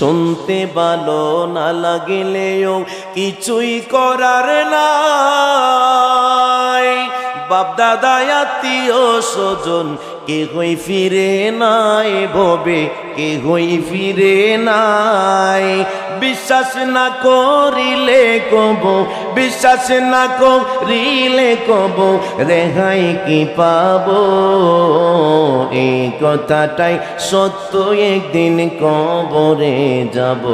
শুনতে ভালো না লাগলেও কিছুই করার নাই। বাপ দাদা আত্মীয় স্বজন কেহই ফিরে নাই ভবে, কেহই ফিরে নাই। বিশ্বাস না করিলে কব, বিশ্বাস না করিলে কব রেহাই কি পাবো। এই কথাটাই সত্য, একদিন কবরে যাব।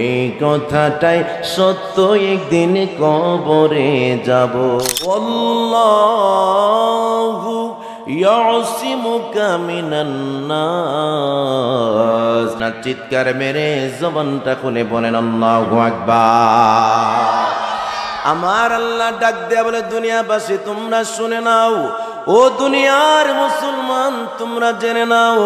এই কথাটাই সত্য, একদিন কবরে যাব। আল্লাহু ইয়াসিমুকা মিনান নাস। না চিৎকার মেরে জবানটা খুলে বলেন আল্লাহু আকবার। আমার আল্লাহ ডাক দেয়া বলে, দুনিয়াবাসী তোমরা শুনে নাও, ও দুনিয়ার মুসলমান তোমরা জেনে নাও,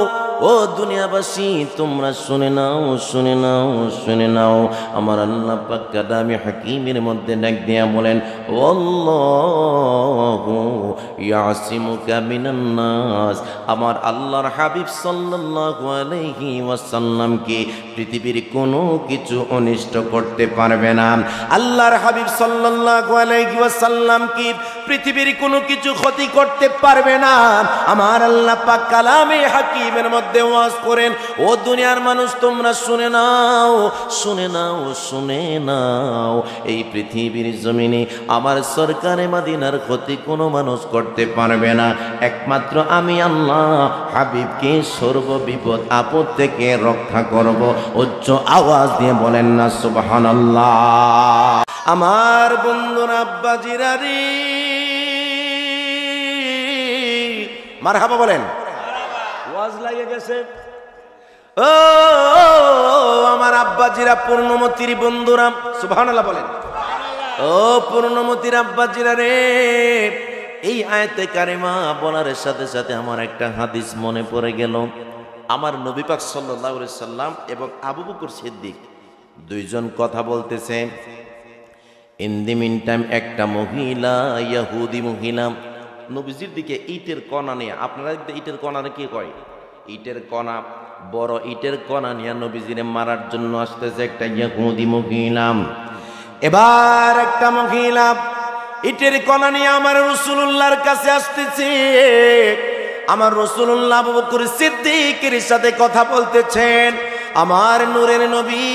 ও দুনিয়াবাসী তোমরা শুনে নাও, শুনে নাও, শুনে নাও। আমার আল্লাহ পাক কালামে হাকিমের মধ্যে ডাক দিয়া বলেন, আল্লাহু ইয়াসিমুকা মিনান নাস। আমার আল্লাহর হাবিব সাল্লাল্লাহু আলাইহি ওয়াসাল্লামকে পৃথিবীর কোনো কিছু অনিষ্ট করতে পারবে না। আল্লাহর হাবিব সাল্লাল্লাহু আলাইহি ওয়াসাল্লামকে পৃথিবীর কোনো কিছু ক্ষতি করতে পারবে না। আমার আল্লাহ পাক কালামে হাকিমের মধ্যে ওয়াজ করেন, ও দুনিয়ার মানুষ তোমরা শুনে নাও, শুনে নাও, শুনে নাও। এই পৃথিবীর জমিনে আমার সরকারে মদিনার ক্ষতি কোনো মানুষ করতে পারবে না, একমাত্র আমি আল্লাহ হাবিবকে সর্ব বিপদ আপদ থেকে রক্ষা করব। উচ্চ আওয়াজ দিয়ে বলেন না সুবহানাল্লাহ। আমার বন্ধুরা আব্বাজিরা রে, মারহাবা বলেন। ওয়াজ লাগে গেছে। ও আমার আব্বাজিরা, পূর্ণমতির বন্ধুরা, সুবহানাল্লাহ বলেন। ও পূর্ণমতির আব্বাজিরা রে, এই আয়াতে কারিমা বলার সাথে সাথে আমার একটা হাদিস মনে পড়ে গেল। আমার নবী পাক সাল্লাল্লাহু আলাইহি সাল্লাম এবং আবু বকর সিদ্দিক দুইজন কথা বলতেছে। ইন দি মিন টাইম একটা মহিলা, ইহুদি মহিলা, নবীজির দিকে ইটের কণা নিয়ে, আপনারা ইটের কণারে কি কয়? ইটের কণা, বড় ইটের কণা নিয়ে নবীজিরে মারার জন্য আসতেছে একটা ইহুদি মহিলা। এবার একটা মহিলা ইটের কণা নিয়ে আমার রাসূলুল্লাহর কাছে আসতেছে। আমার রাসূলুল্লাহ আবু বকর সিদ্দিকের সাথে কথা বলতেছেন। আমার নূরের নবী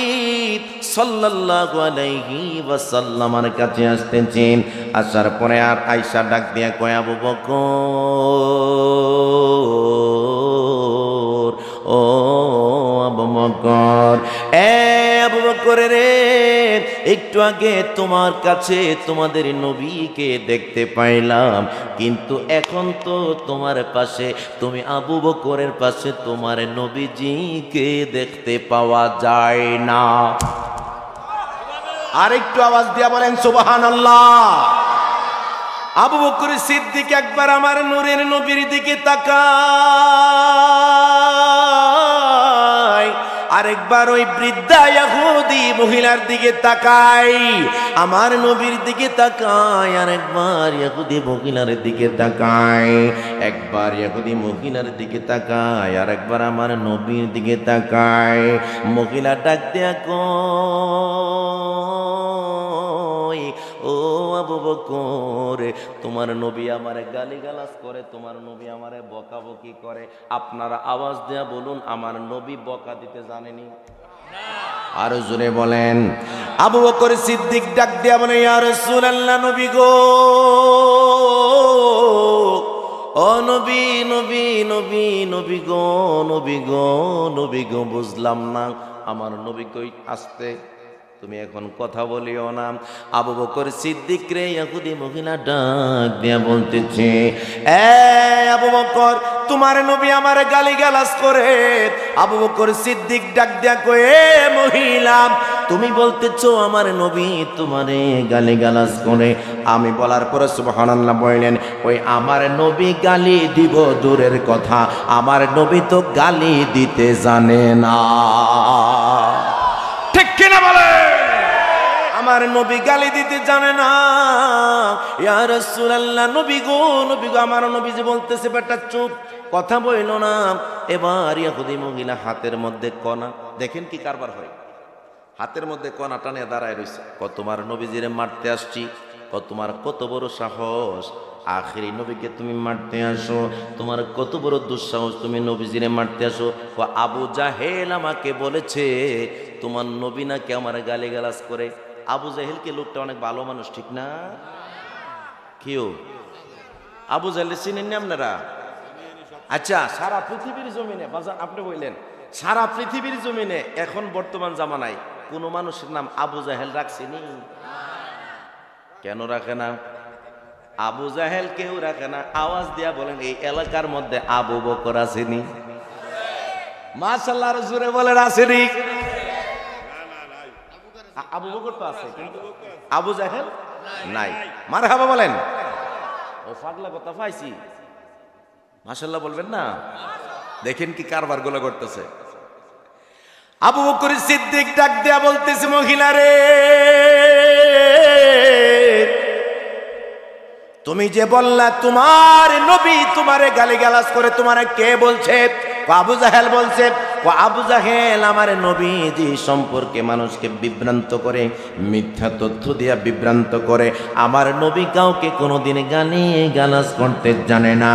সাল্লাল্লাহু আলাইহি ওয়াসাল্লামের কাছে আসতেছেন। আসার পরে আর আয়েশা ডাক দিয়া কয়, আবু বকর, ও আবু বকর, আবু বকর রে, একটু আগে তোমার কাছে তোমাদের নবীকে দেখতে পাইলাম, কিন্তু এখন তো তোমার পাশে, তুমি আবু বকরের পাশে তোমার নবীজিকে দেখতে পাওয়া যায় না। আর একটু আওয়াজ দিয়া বলেন সুবহানাল্লাহ। আবু বকর সিদ্দিক একবার আমার নূরের নবীর দিকে তাকায়, আরেকবার ওই বৃদ্ধা ইহুদি মহিলার দিকে তাকাই, আমার নবীর দিকে তাকায়, আরেকবার ইহুদি মহিলার দিকে তাকায়, একবার ইহুদি মহিলার দিকে তাকায়, আরেকবার আমার নবীর দিকে তাকায়। মহিলা ডাক দেয়া কয়, ও আবু বকর, তোমার নবী আমারে গালিগালাজ করে, তোমার নবী আমারে বকাবকি করে, আপনারা আওয়াজ দেয়া বলুন আমার নবী বকা দিতে জানেনি? আরো জোরে বলেন। আবু বকর সিদ্দিক ডাক দেয়া বলে, ইয়া রাসূলুল্লাহ, নবী গো, ও নবী, নবী, নবী, নবী গো, নবী গো, নবী গো, বুঝলাম না আমার নবী কই? আসতে, তুমি এখন কথা বলিও না। আবু বকর সিদ্দিক রে ইহুদি মহিলা ডাক দিয়া বলতেছে, এ আবু বকর, তোমার নবী আমারে গালিগালাজ করে। আবু বকর সিদ্দিক ডাক দিয়া কয়, এ মহিলা, তুমি বলতেছো আমার নবী তোমারে গালিগালাজ করে? আমি বলার পরে সুবহানাল্লাহ বললেন, ওই আমার নবী গালি দিব দূরের কথা, আমার নবী তো গালি দিতে জানে না। ঠিক কিনা বলে? আমার নবী গালি দিতে জানে না। ইয়া রাসূলুল্লাহ, নবী গো আমার নবী যে বলতেছে বেটা চুপ, কথা বইল না। এবার ইহুদি মহিলা হাতের মধ্যে কণা, দেখেন কি কারবার হয়, হাতের মধ্যে কণা টানে দাঁড়ায় রয়েছে। তোমার নবীজিরে মারতে আসছি, তোমার কত বড় সাহস, আখেরি নবীকে তুমি মারতে আসো, তোমার কত বড় দুঃসাহস, তুমি নবীজিরে মারতে আসো। আবু জাহেল আমাকে বলেছে তোমার নবী নাকি আমার গালিগালাজ করে। আবু জাহেলকে লোকটা অনেক ভালো মানুষ, ঠিক না? কেউ আবু জাহেল চিনেন না আপনারা? আচ্ছা, সারা পৃথিবীর জমিনে বাজান আপনি বললেন, সারা পৃথিবীর জমিনে এখন বর্তমান জামানায় কোন মানুষের নাম আবু জাহেল রাখছেনি? কেন রাখে না? আবু জাহেল কেউ রাখে না। আওয়াজ দিয়া বলেন, এই এলাকার মধ্যে আবু বকর আসেনি? মাশাআল্লাহ, জোরে বলেন আসেনি? আবু বকর তো আছে, কিন্তু আবু জাহেল নাই। মারহাবা বলেন। ও পাগলা কথা পাইছি, মাশাআল্লাহ বলবেন না? দেখেন কি কারবার গুলো করতেছে। আবু বকর সিদ্দিক ডাক দেয়া বলতেছে, মহিলা রে, তুমি যে বললা তোমার নবী তোমারে গালিগালাজ করে, তোমারে কে বলছে? আবু জাহেল বলছে। আবু জাহেল আমার নবীজি সম্পর্কে মানুষকে বিভ্রান্ত করে, মিথ্যা তথ্য দিয়া বিভ্রান্ত করে। আমার নবী কাউকে কোনোদিন গালিগালাজ করতে জানে না।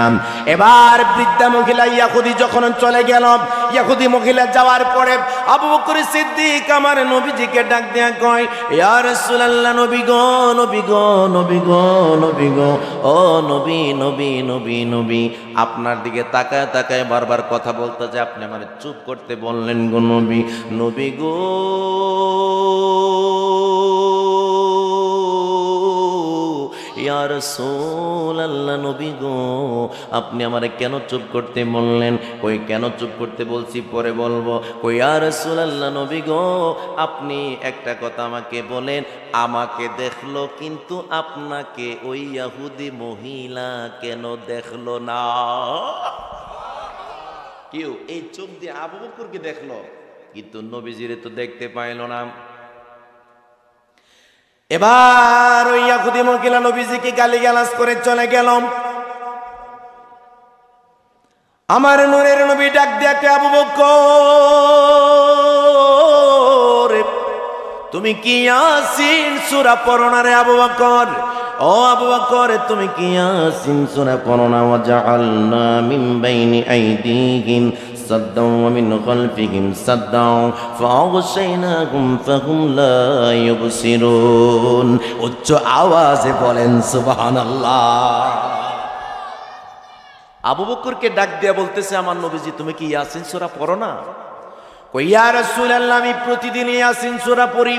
এবার বৃদ্ধা মহিলা ইহুদি যখন চলে গেল, ইহুদি মহিলা যাওয়ার পরে আবু বকর সিদ্দিক আমার নবীজিকে ডাক দেয়া কয়, ইয়া রাসূলুল্লাহ, নবী গো নবী গো নবী গো নবী গো, ও নবী নবী নবী নবী, আপনার দিকে তাকায় তাকায় বারবার কথা বলতে যে আপনি আমার চুপ করতে বললেন গো নবী। নবী গো ইয়া রাসূলুল্লাহ, নবী গো আপনি আমারে কেন চুপ করতে বললেন? কই কেন চুপ করতে বলছি পরে বলবো। কই ইয়া রাসূলুল্লাহ, নবী গো আপনি একটা কথা আমাকে বলেন, আমাকে দেখলো কিন্তু আপনাকে ওই ইহুদি মহিলা কেন দেখলো না? কেউ এই চোখ দিয়ে আবু বকরকে দেখলো কিন্তু নবীজিরে তো দেখতে পাইল না। এবার ওই ইহুদি মহিলা নবীজিকে গালিগালাজ করে চলে গেল। আমার নূরের নবী ডাক দিয়ে, আবু বকর তুমি কি ইয়াসিন সূরা পড়ো না রে আবু বকর? ও আবু বকর তুমি কি ইয়াসিন সূরা পড়ো না? ওয়াজআলনা মিন বাইনি আইদিহিম সাদ্দাও ওয়া মিন খালফিহিম সাদ্দাও ফাগশাইনাহুম ফাহুম লা ইউবসিরুন। উচ্চ আওয়াজে বলেন সুবহানাল্লাহ। আবু বকরকে ডাক দিয়া বলতেছে, আমার নবীজি তুমি কি ইয়াসিন সূরা পড়ো না? কই ইয়া রাসূলুল্লাহ, আমি প্রতিদিন ইয়াসিন সূরা পড়ি।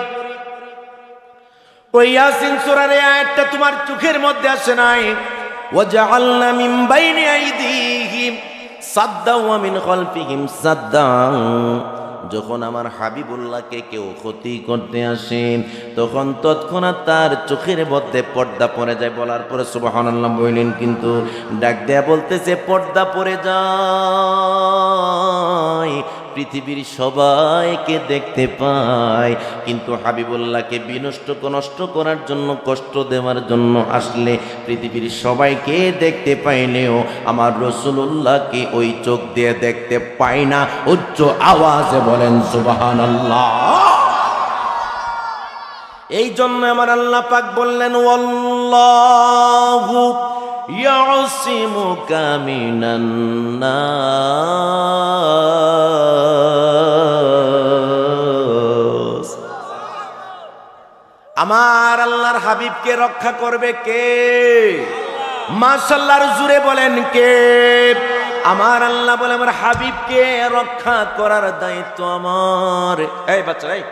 ওই ইয়াসিন সূরার এই আয়াতটা তোমার চোখের মধ্যে আসে নাই? ওয়াজআলনা মিন বাইনি আইদিহিম সাদ্দাও ওয়া মিন খালফিহিম সাদ্দাও। যখন আমার হাবিবুল্লাহকে কেউ ক্ষতি করতে আসে তখন তৎক্ষণাৎ তার চোখের মধ্যে পর্দা পড়ে যায়। বলার পরে সুবহানাল্লাহ বললেন, কিন্তু ডাক দেয়া বলতেছে পর্দা পড়ে যায়, পৃথিবীর সবাইকে দেখতে পায়, কিন্তু হাবিবুল্লাহকে নষ্ট করার জন্য, কষ্ট দেওয়ার জন্য আসলে পৃথিবীর সবাইকে দেখতে পাইলেও আমার রাসূলুল্লাহকে ওই চোখ দিয়ে দেখতে পায় না। উচ্চ আওয়াজে বলেন সুবহানাল্লাহ। এই জন্য আমার আল্লাহ পাক বললেন, ওয়াল্লাহু ইয়াসিমুকা মিনান নাস। আমার আল্লাহর হাবিবকে রক্ষা করবে কে? মাশাআল্লাহর জোরে বলেন কে? আমার আল্লাহ বলে আমার হাবিবকে রক্ষা করার দায়িত্ব আমার। এই বাচ্চা, এই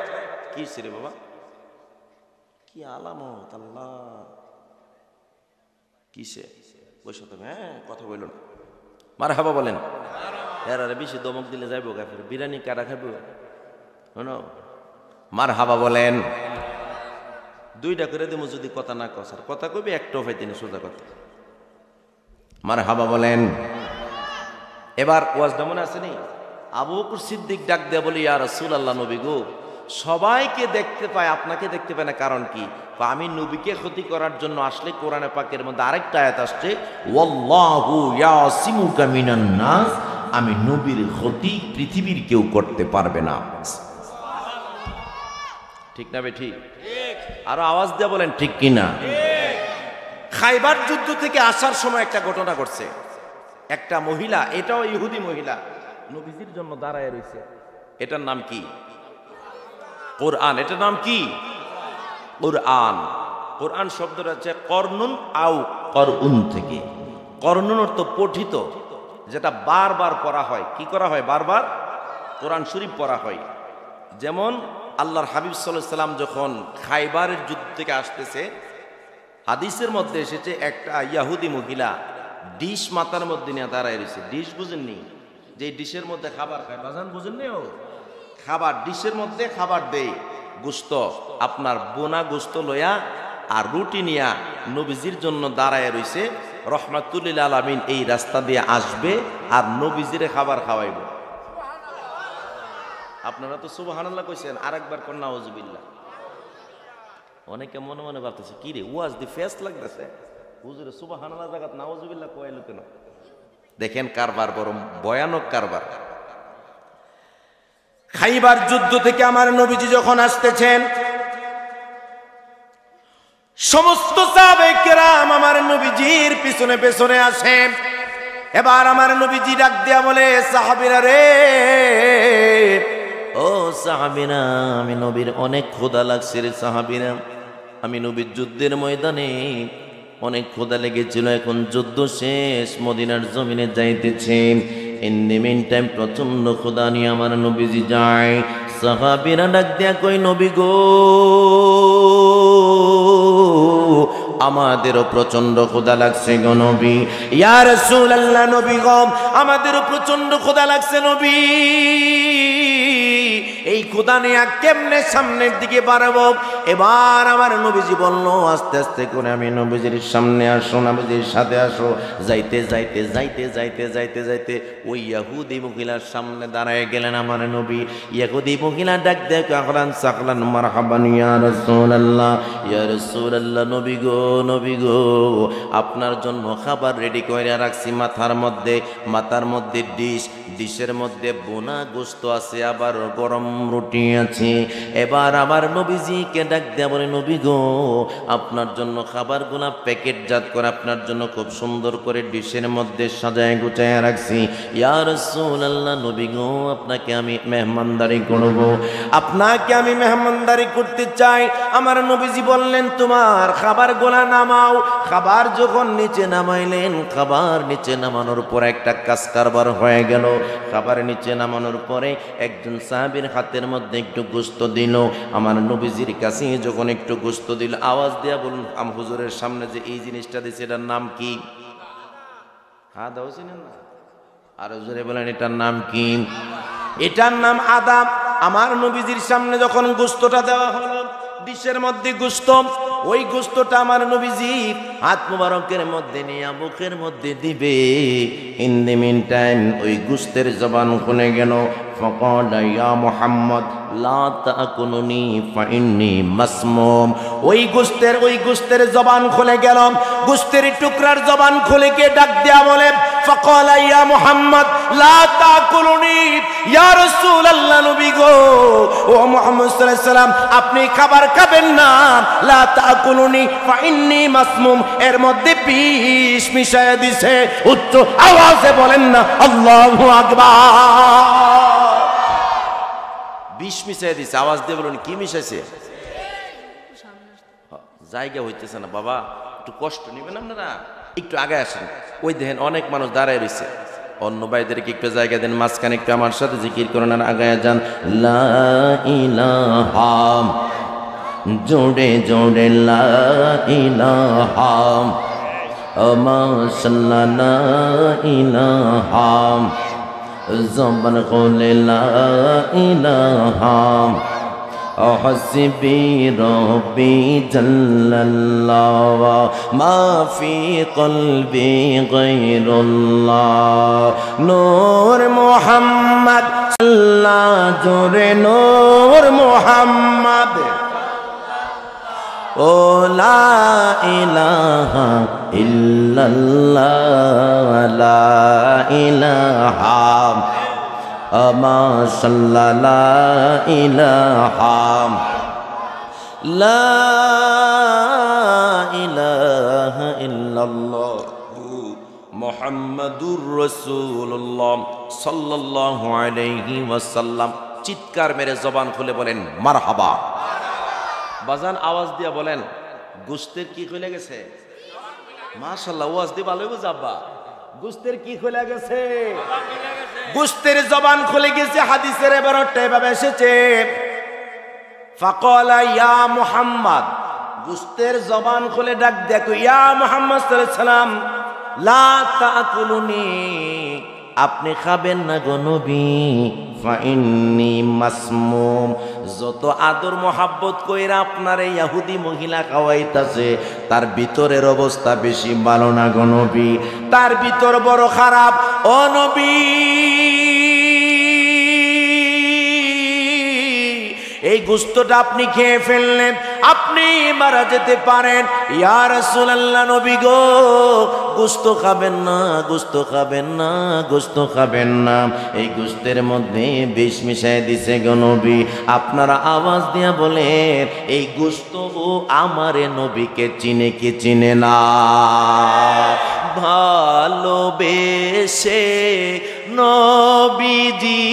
কি রে বাবা, কি আলামত, আল্লাহ কিসে বসে তুমি? হ্যাঁ কথা বলল না, মারহাবা বলেন। আরে বেশি দমক দিলে যাইব কাফের, বিরিয়ানি কারা খাবো? শোনো, মারহাবা বলেন। দুইটা করে দেবো যদি কথা না কসার কথা কইবি, একটাও পাইতেনি সোজা কথা। মারহাবা বলেন। এবার ওয়াজটা মনে আছে নি? আবু বকর সিদ্দিক ডাক দেয়া বলে, ইয়া রাসূলুল্লাহ, নবী গো সবাইকে দেখতে পায়, আপনাকে দেখতে পায় না, কারণ কি? আমি নবীকে ক্ষতি করার জন্য আসলে কোরআনে পাকের মধ্যে আরেকটা আয়াত আসছে, ওয়াল্লাহু ইয়াসিমুকা মিনান নাস, আমি নবীর ক্ষতি পৃথিবীর কেউ করতে পারবে না। ঠিক না ঠিক? আরো আওয়াজ দিয়ে বলেন ঠিক কিনা? খাইবার যুদ্ধ থেকে আসার সময় একটা ঘটনা ঘটছে। একটা মহিলা, এটাও ইহুদি মহিলা, নবীজির জন্য দাঁড়ায় রয়েছে। এটার নাম কি? কোরআন। এটার নাম কি? কোরআন। কোরআন শব্দটা হচ্ছে কর্নুন আও করউন থেকে। কর্নুন অর্থ পঠিত, যেটা বারবার পড়া হয়। কি করা হয়? বারবার কোরআন শরীফ পড়া হয়। যেমন আল্লাহর হাবিব সাল্লাল্লাহু আলাইহি সাল্লাম যখন খাইবারের যুদ্ধ থেকে আসতেছে, হাদিসের মধ্যে এসেছে একটা ইহুদি মহিলা ডিশ মাথার মধ্যে নিয়ে দাঁড়ায় রয়েছে। ডিশ বুঝেননি? যে ডিশের মধ্যে খাবার খায়, বাজান বুঝেননি? ও খাবার, ডিশের মধ্যে খাবার দেয়, গোস্ত, আপনার বোনা গোস্ত লইয়া আর রুটি নিয়া নবীজির জন্য দাঁড়ায় রয়েছে। রহমাতুল লিল আলামিন এই রাস্তা দিয়ে আসবে আর নবীজিরে খাবার খাওয়াইব। আপনারা তো সুবহানাল্লাহ কইছেন, আরেকবার কোন নাউজুবিল্লাহ। অনেকে মনে মনে ভাবতেছে কি রে, ওয়াজ দি ফেস্ট লাগতেছে, হুজুরে সুবহানাল্লাহ জায়গাত নাউজুবিল্লাহ কইলো কেন? দেখেন কারবার, বড় ভয়ানক কারবার। খাইবার যুদ্ধ থেকে আমার নবীজি যখন আসতেছেন, সমস্ত সাহাবায়ে কেরাম আমার নবীজির পিছনে পিছনে আসেন। এবার আমার নবীজি ডাক দিয়া বলে, সাহাবীরা রে, ও সাহাবীরা, আমি নবীর অনেক ক্ষুধা লাগছে রে সাহাবীরা। আমি নবীর যুদ্ধের ময়দানে অনেক ক্ষুধা লেগেছিল, এখন যুদ্ধ শেষ, মদিনার জমিনে যাইতেছে। ইন দি মিন টাইম প্রচন্ড ক্ষুধা নিয়ে আমার নবীজি যায়। সাহাবীরা ডাক দিয়া কই, নবী গো, আমাদেরও প্রচন্ড ক্ষুধা লাগছে গো নবী। ইয়া রাসূলুল্লাহ, নবী গো, আমাদেরও প্রচন্ড ক্ষুধা লাগছে নবী। এই ক্ষুধা নিয়ে কেমনে সামনের দিকে বাড়াবো? এবার আমার নবীজি বলল, আস্তে আস্তে করে আমি নবীজির সামনে আসো, নবীজির সাথে আসো। যাইতে যাইতে যাইতে যাইতে যাইতে যাইতে ওই ইহুদি মহিলার সামনে দাঁড়ায় গেলেন আমার নবী। ইহুদি মহিলা ডাক দেয়, আহলান সাহলান মারহাবান ইয়া রাসূলুল্লাহ, ইয়া রাসূলুল্লাহ, নবী গো, নবী গো, আপনার জন্য খাবার রেডি করে রাখছি। মাথার মধ্যে ডিশের মধ্যে বোনা গোস্ত আছে, আবার গরম রুটি আছে। এবার আমার নবীজিকে ডাক দেয়া বলে, নবী গো, আপনার জন্য খাবারগুলা প্যাকেটজাত করে আপনার জন্য খুব সুন্দর করে ডিশের মধ্যে সাজায় গুছায় রাখছি। ইয়া রাসূলুল্লাহ, নবী গো, আপনাকে আমি মেহমানদারি করব, আপনাকে আমি মেহমানদারি করতে চাই। আমার নবীজি বললেন, তোমার খাবারগুলা নামাও। খাবার যখন নিচে নামাইলেন, খাবার নিচে নামানোর পর একটা কাজ কারবার হয়ে গেল। খাবার নিচে নামানোর পরে একজন সাহাবীর হাতের মধ্যে একটু গোস্ত দিল। আমার নবীজির কাছে যখন একটু গোস্ত দিল, আওয়াজ দিয়া বলুন, হুজুরের সামনে যে এই জিনিসটা দিচ্ছে এটার নাম কি? হ্যাঁ দাও, চিনেন না? আর হুজুরে বলেন, এটার নাম কি? এটার নাম আদাব। আমার নবীজির সামনে যখন গোস্তটা দেওয়া হলো, ডিশের মধ্যে গোস্ত, ওই গোস্তটা আমার নবীজি হাত মুবারকের মধ্যে নিয়ে বুকের মধ্যে দিবে। ইন দি মিন টাইম ওই গোস্তের জবান খুলে গেল। ফাকালা ইয়া মুহাম্মদ লা তাকুলুনি ফাইন্নী মাসমুম। ওই গোস্তের জবান খুলে গেল। গোস্তের টুকরার জবান খুলে গিয়ে ডাক দেয়া বলে, ফাকালা ইয়া মুহাম্মদ লা তাকুলুনি, ইয়া রাসূলুল্লাহ, নবী গো, ও মুহাম্মদ সাল্লাল্লাহু আলাইহি ওয়াসাল্লাম, আপনি খাবার খাবেন না। লা তাকুলুনি ফাইন্নী মাসমুম, এর মধ্যে বিষ মিশায়া দিছে। উচ্চ আওয়াজে বলেন না আল্লাহু আকবার। বিষ মিশাই দিছে, আওয়াজ দিয়ে বলুন কি মিশাইছে? জায়গা হইতেছে না বাবা, একটু কষ্ট নেবেন আপনারা, একটু আগে আসেন। ওই দেখেন অনেক মানুষ দাঁড়ায় রয়েছে, অন্য ভাইদেরকে একটু জায়গা দেন, মাঝখানে একটু আমার সাথে জিকির করেন আর আগায় যান। লা ইলাহা, জোড়ে জোড়ে লা ইলাহা, মাশাআল্লাহ লা ইলাহা, জবান খুলে লা ইলাহা, হাসবি রব্বি জাল্লাল্লাহ, মা ফি কলবি গায়রুল্লাহ, নূর মুহাম্মদ আল্লাহ জোরে নূর মুহাম্মদ ও লা ইলাহা ইল্লাল্লাহ লা ইলাহা আমা সাল্লাল্লাহু ইলাহা লা ইলাহা ইল্লাল্লাহ মুহাম্মাদুর রাসূলুল্লাহ সাল্লাল্লাহু আলাইহি ওয়াসাল্লাম। চিৎকার মেরে জবান খুলে বলেন মারহাবা। বাজান আওয়াজ দিয়া বলেন গোস্তের কি খুলে গেছে? মাশাআল্লাহ, ওয়াজ দিয়ে ভালোই বুঝাব্বা। গোস্তের কি খুলে গেছে? গোস্তের জবান খুলে গেছে। হাদিসের এবারটা এভাবে এসেছে ফাকালা ইয়া মুহাম্মদ, গোস্তের জবান খুলে ডাক দেখো ইয়া মুহাম্মদ সাল্লাল্লাহু আলাইহি সাল্লাম লা তাকুলুনি, আপনি খাবেন না গো নবী, ফাইন্নি মাসমুম, যত আদর মোহাব্বত কইরা আপনার এই ইহুদি মহিলা খাওয়াইতাছে তার ভিতরের অবস্থা বেশি ভালো না গো নবী, তার ভিতর বড় খারাপ। ও নবী, এই গোশতটা আপনি খেয়ে ফেললেন, আপনি মারা যেতে পারেন। ইয়া রাসূলুল্লাহ, নবী গো গোশত খাবেন না, গোশত খাবেন না, গোশত খাবেন না, এই গোশতের মধ্যে বিষ মিশাই দিছে গো নবী। আপনারা আওয়াজ দিয়া বলেন এই গোশত ও আমারে নবীকে চিনে কি চিনে না? ভালোবেসে নবীজিকে,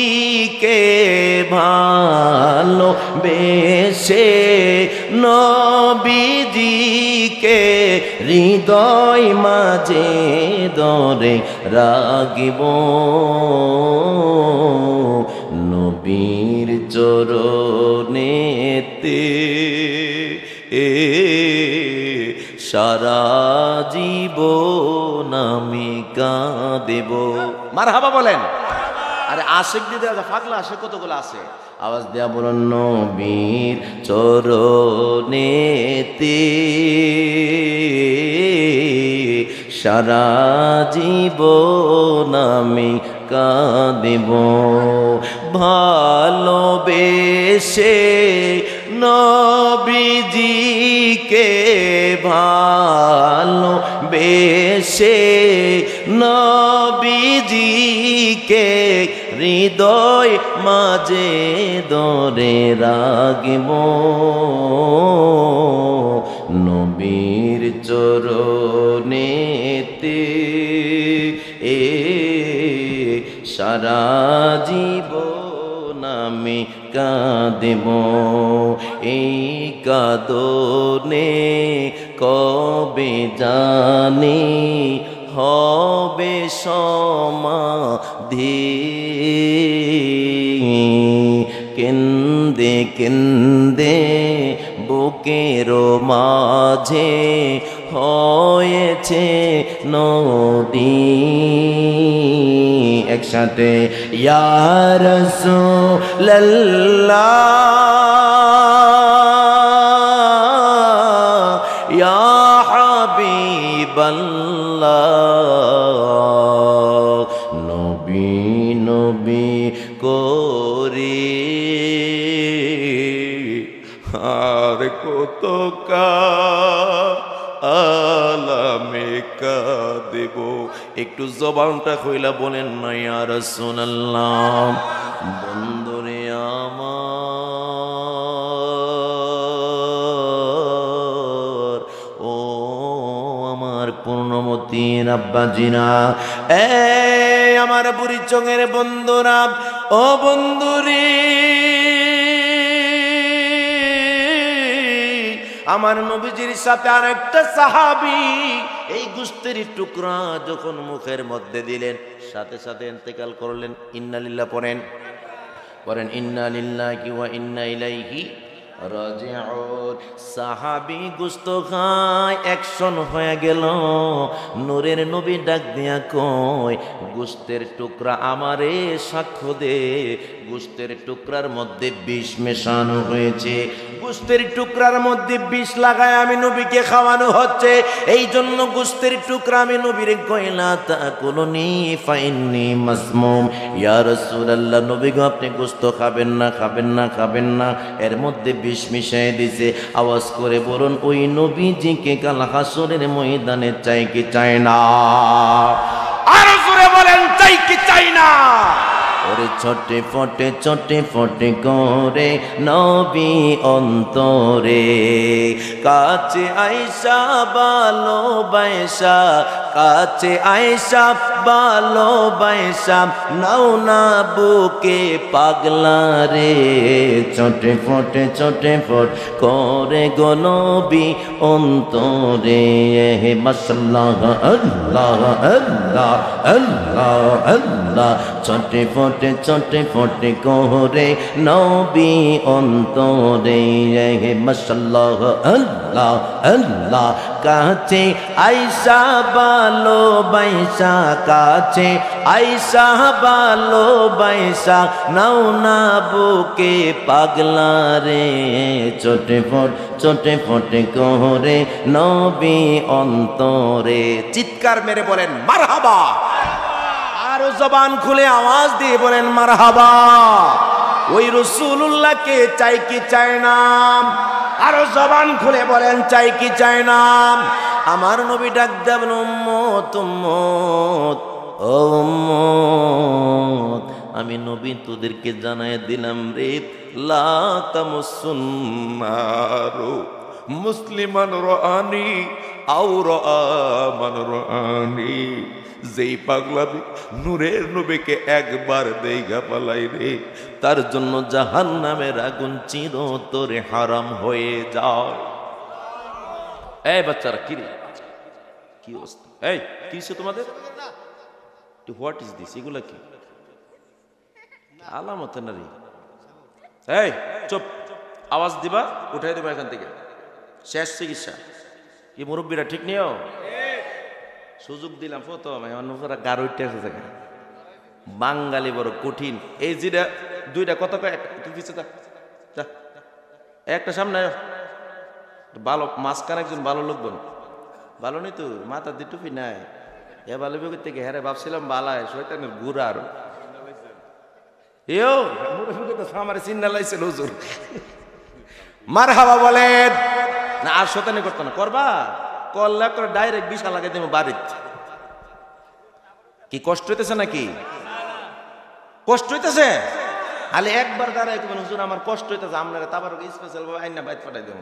ভালোবেসে নবীজিকে হৃদয় মাঝে ধরে রাখিব, নবীর চরণেতে সারা জীবন আমি কাঁদেব। মারহাবা বলেন। আরে আশিক দিতে ফাগলা আশিক কতগুলো আছে, আওয়াজ দেয়া বলুন নবীর চরণেতে সারা জীবন আমি কাঁদেব, ভালোবেসে নবীজিকে, ভালোবেসে নবীজিকে হৃদয় মাঝে ধরে রাখিব, নবীর চরণেতে সারা জীবন আমি কাঁদেব। এই কাঁদনে কবে জানি হবে সমাধি, কেন্দে কেন্দে বুকের মাঝে হয়েছে নদী। একসাথে ইয়া রাসূলুল্লাহ ইয়া হাবিবাল্লাহ, নবী নবী করে আর কত আলামে কাঁদেব। একটু জবানটা কইলা বলেন না ইয়া রাসূলুল্লাহ। বন্ধুরে আমার, ও আমার পূর্ণমতির আব্বাজিরা, আমার বুড়ি চোখের বন্ধুরা, ও বন্ধুরে আমার নবীজির সাথে আর একটা সাহাবী এই গোশতের টুকরা যখন মুখের মধ্যে দিলেন সাথে সাথে ইন্তেকাল করলেন। ইন্না লিল্লাহ পড়েন, পড়েন ইন্না লিল্লাহি ওয়া ইন্না ইলাইহি রাজিউন সাহাবী গোশত খায় অ্যাকশন হয়ে গেল নূরের নবী ডাক দিয়া কয় গোশতের টুকরা আমারে সাক্ষ্য দে গোশতের টুকরার মধ্যে বিষ মেশানো হয়েছে গোশতের টুকরার মধ্যে বিষ লাগায় আমি নবীকে খাওয়ানো হচ্ছে এই জন্য গোশতের টুকরা আমি নবীরে কইলা তা কোননি ফাইন্নি মাসমুম ইয়া রাসূলুল্লাহ নবী গো আপনি গোশত খাবেন না খাবেন না খাবেন না এর মধ্যে বিষ মিশাই দিয়েছে আওয়াজ করে বলুন ওই নবীজিকে কাল হাসরের ময়দানে চাই কি চাই না আর জোরে বলেন চাই কি চাই না ওরে ছোটে ফটে করে নবী অন্তরে কাছে আয়েশা ভালোবাসা কাছে আয়েশা ভালোবাসা নাও না বুকে পাগলা রে ছোটে ফট করে গো নবী অন্তরে মাশাআল্লাহ আল্লাহ আল্লাহ আল্লাহ আল্লাহ ছোটে ফটে করে নবী অন্তরে মাশাআল্লাহ আল্লাহ আল্লাহ কাছে আয়েশা ভালোবাসা কাছে আয়েশা ভালোবাসা নাও না বুকে পাগলা রে ছোটে ফটে করে নবী অন্তরে চিৎকার মেরে বলেন মারহাবা আরো জবান খুলে আওয়াজ দিয়ে বলেন মারহাবা ওই রাসূলুল্লাহকে চাই কি চাই না আরো জবান খুলে বলেন চাই কি চাই না আমার নবী ডাক দেবেন উম্মত উম্মত ও উম্মত আমি নবী তোদেরকে জানায় দিলাম রে লা তামুসুন্নারু মুসলিমান রাআনি আও রাআ মান রাআনি যেই পাগলামি নূরের নবীকে একবার দেইগা পালাই রে তার জন্য জাহান্নামের আগুন চিরতরে হারাম হয়ে যায় এই বাচ্চারা কি রে কি অবস্থা এই কি হইছে তোমাদের হোয়াট ইজ দিস এগুলা কি আলামত না রে এই চুপ আওয়াজ দিবা উঠাই দেবা এখান থেকে শেষ চিকিৎসা কি মুরব্বীরা ঠিক নিও সুযোগ দিলাম প্রথম অন্যরা গাড়ি উঠে আছে বাঙালি বড় কঠিন এই যেটা দুইটা কত একটা সামনে ভালো মাঝখানে একজন ভালো লোক বল ভালো নেই তো মাথা দিয়ে টুপি নাই এ ভালো বিগত থেকে হ্যাঁ ভাবছিলাম বালায় শয়তানের গুড়া আরো এও আমার চিন্তা লাইছিল হুজুর মারহাবা বলেন না আর শয়তানি করতো না করবা করলে করে ডাইরেক্ট বিশা লাগাই দেবো বাড়িতে কি কষ্ট হইতেছে নাকি কষ্ট হইতেছে আলে একবার দাঁড়াই তুমি হুজুর আমার কষ্ট হইতেছে আপনারা তারপর স্পেশাল ভাবে আইনা বাইত পাঠাই দেবো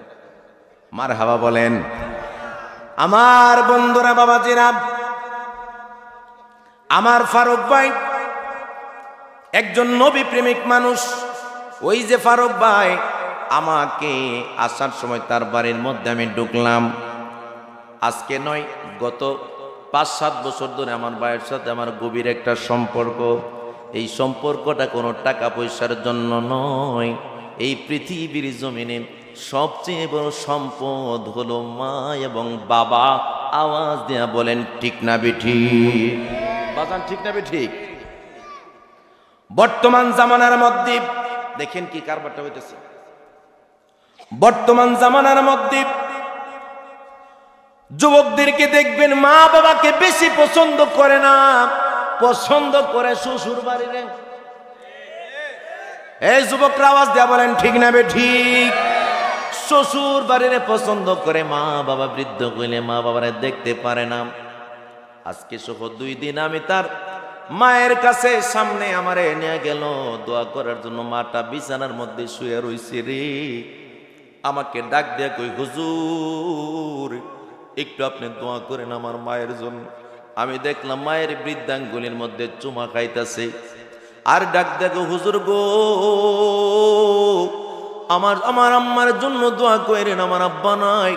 মারহাবা বলেন আমার বন্ধুরা বাবাজিরা আমার ফারুক ভাই একজন নবী প্রেমিক মানুষ ওই যে ফারুক ভাই আমাকে আসার সময় তার বাড়ির মধ্যে আমি ঢুকলাম আজকে নয় গত ৫-৭ বছর ধরে আমার ভাইয়ের সাথে আমার গভীর একটা সম্পর্ক এই সম্পর্কটা কোনো টাকা পয়সার জন্য নয় এই পৃথিবীর জমিনে সবচেয়ে বড় সম্পদ হলো মা এবং বাবা আওয়াজ দেয়া বলেন ঠিক না বেঠিক বাজান ঠিক না বেঠিক বর্তমান জামানার মধ্যে দেখেন কি কারবারটা হইতেছে বর্তমান জামানার মধ্যে যুবকদেরকে দেখবেন মা বাবাকে বেশি পছন্দ করে না পছন্দ করে শ্বশুর বাড়িরে এই যুবকরা আওয়াজ দেয়া বলেন ঠিক না বেঠিক শ্বশুর বাড়িরে পছন্দ করে মা বাবা বৃদ্ধ হইলে মা বাবারে দেখতে পারে না আজকে সহ 2 দিন আমি তার মায়ের কাছে সামনে আমারে নিয়ে গেল দোয়া করার জন্য মাটা বিছানার মধ্যে শুয়ে রইছে রে আমাকে ডাক দেয়া কই হুজুর একটু আপনি দোয়া করেন আমার মায়ের জন্য আমি দেখলাম মায়ের বৃদ্ধাঙ্গুলির মধ্যে চুমা খাইতেছে আর ডাক দেখো হুজুর গো আমার আম্মার জন্য দোয়া করেন আমার আব্বা নাই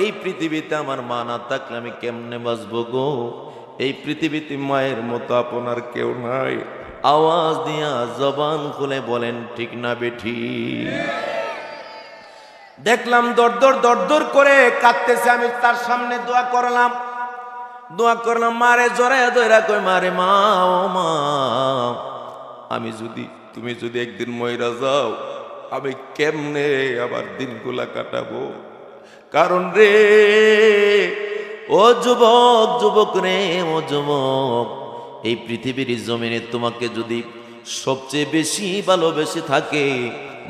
এই পৃথিবীতে আমার মা না থাকলে আমি কেমনে বাঁচবো গো এই পৃথিবীতে মায়ের মতো আপনার কেউ নাই আওয়াজ দিয়া জবান খুলে বলেন ঠিক না বেঠিক দেখলাম দর করে কাঁদতেছে। আমি তার সামনে দোয়া করলাম, মারে জড়াইয়া ধইরা কই, মারে মা, ও মা, তুমি যদি একদিন মইরা যাও, আমি কেমনে আবার দিনগুলা কাটাবো? কারণ রে ও যুবক রে, ও যুবক, এই পৃথিবীর জমিনে তোমাকে যদি সবচেয়ে বেশি ভালোবেসে থাকে,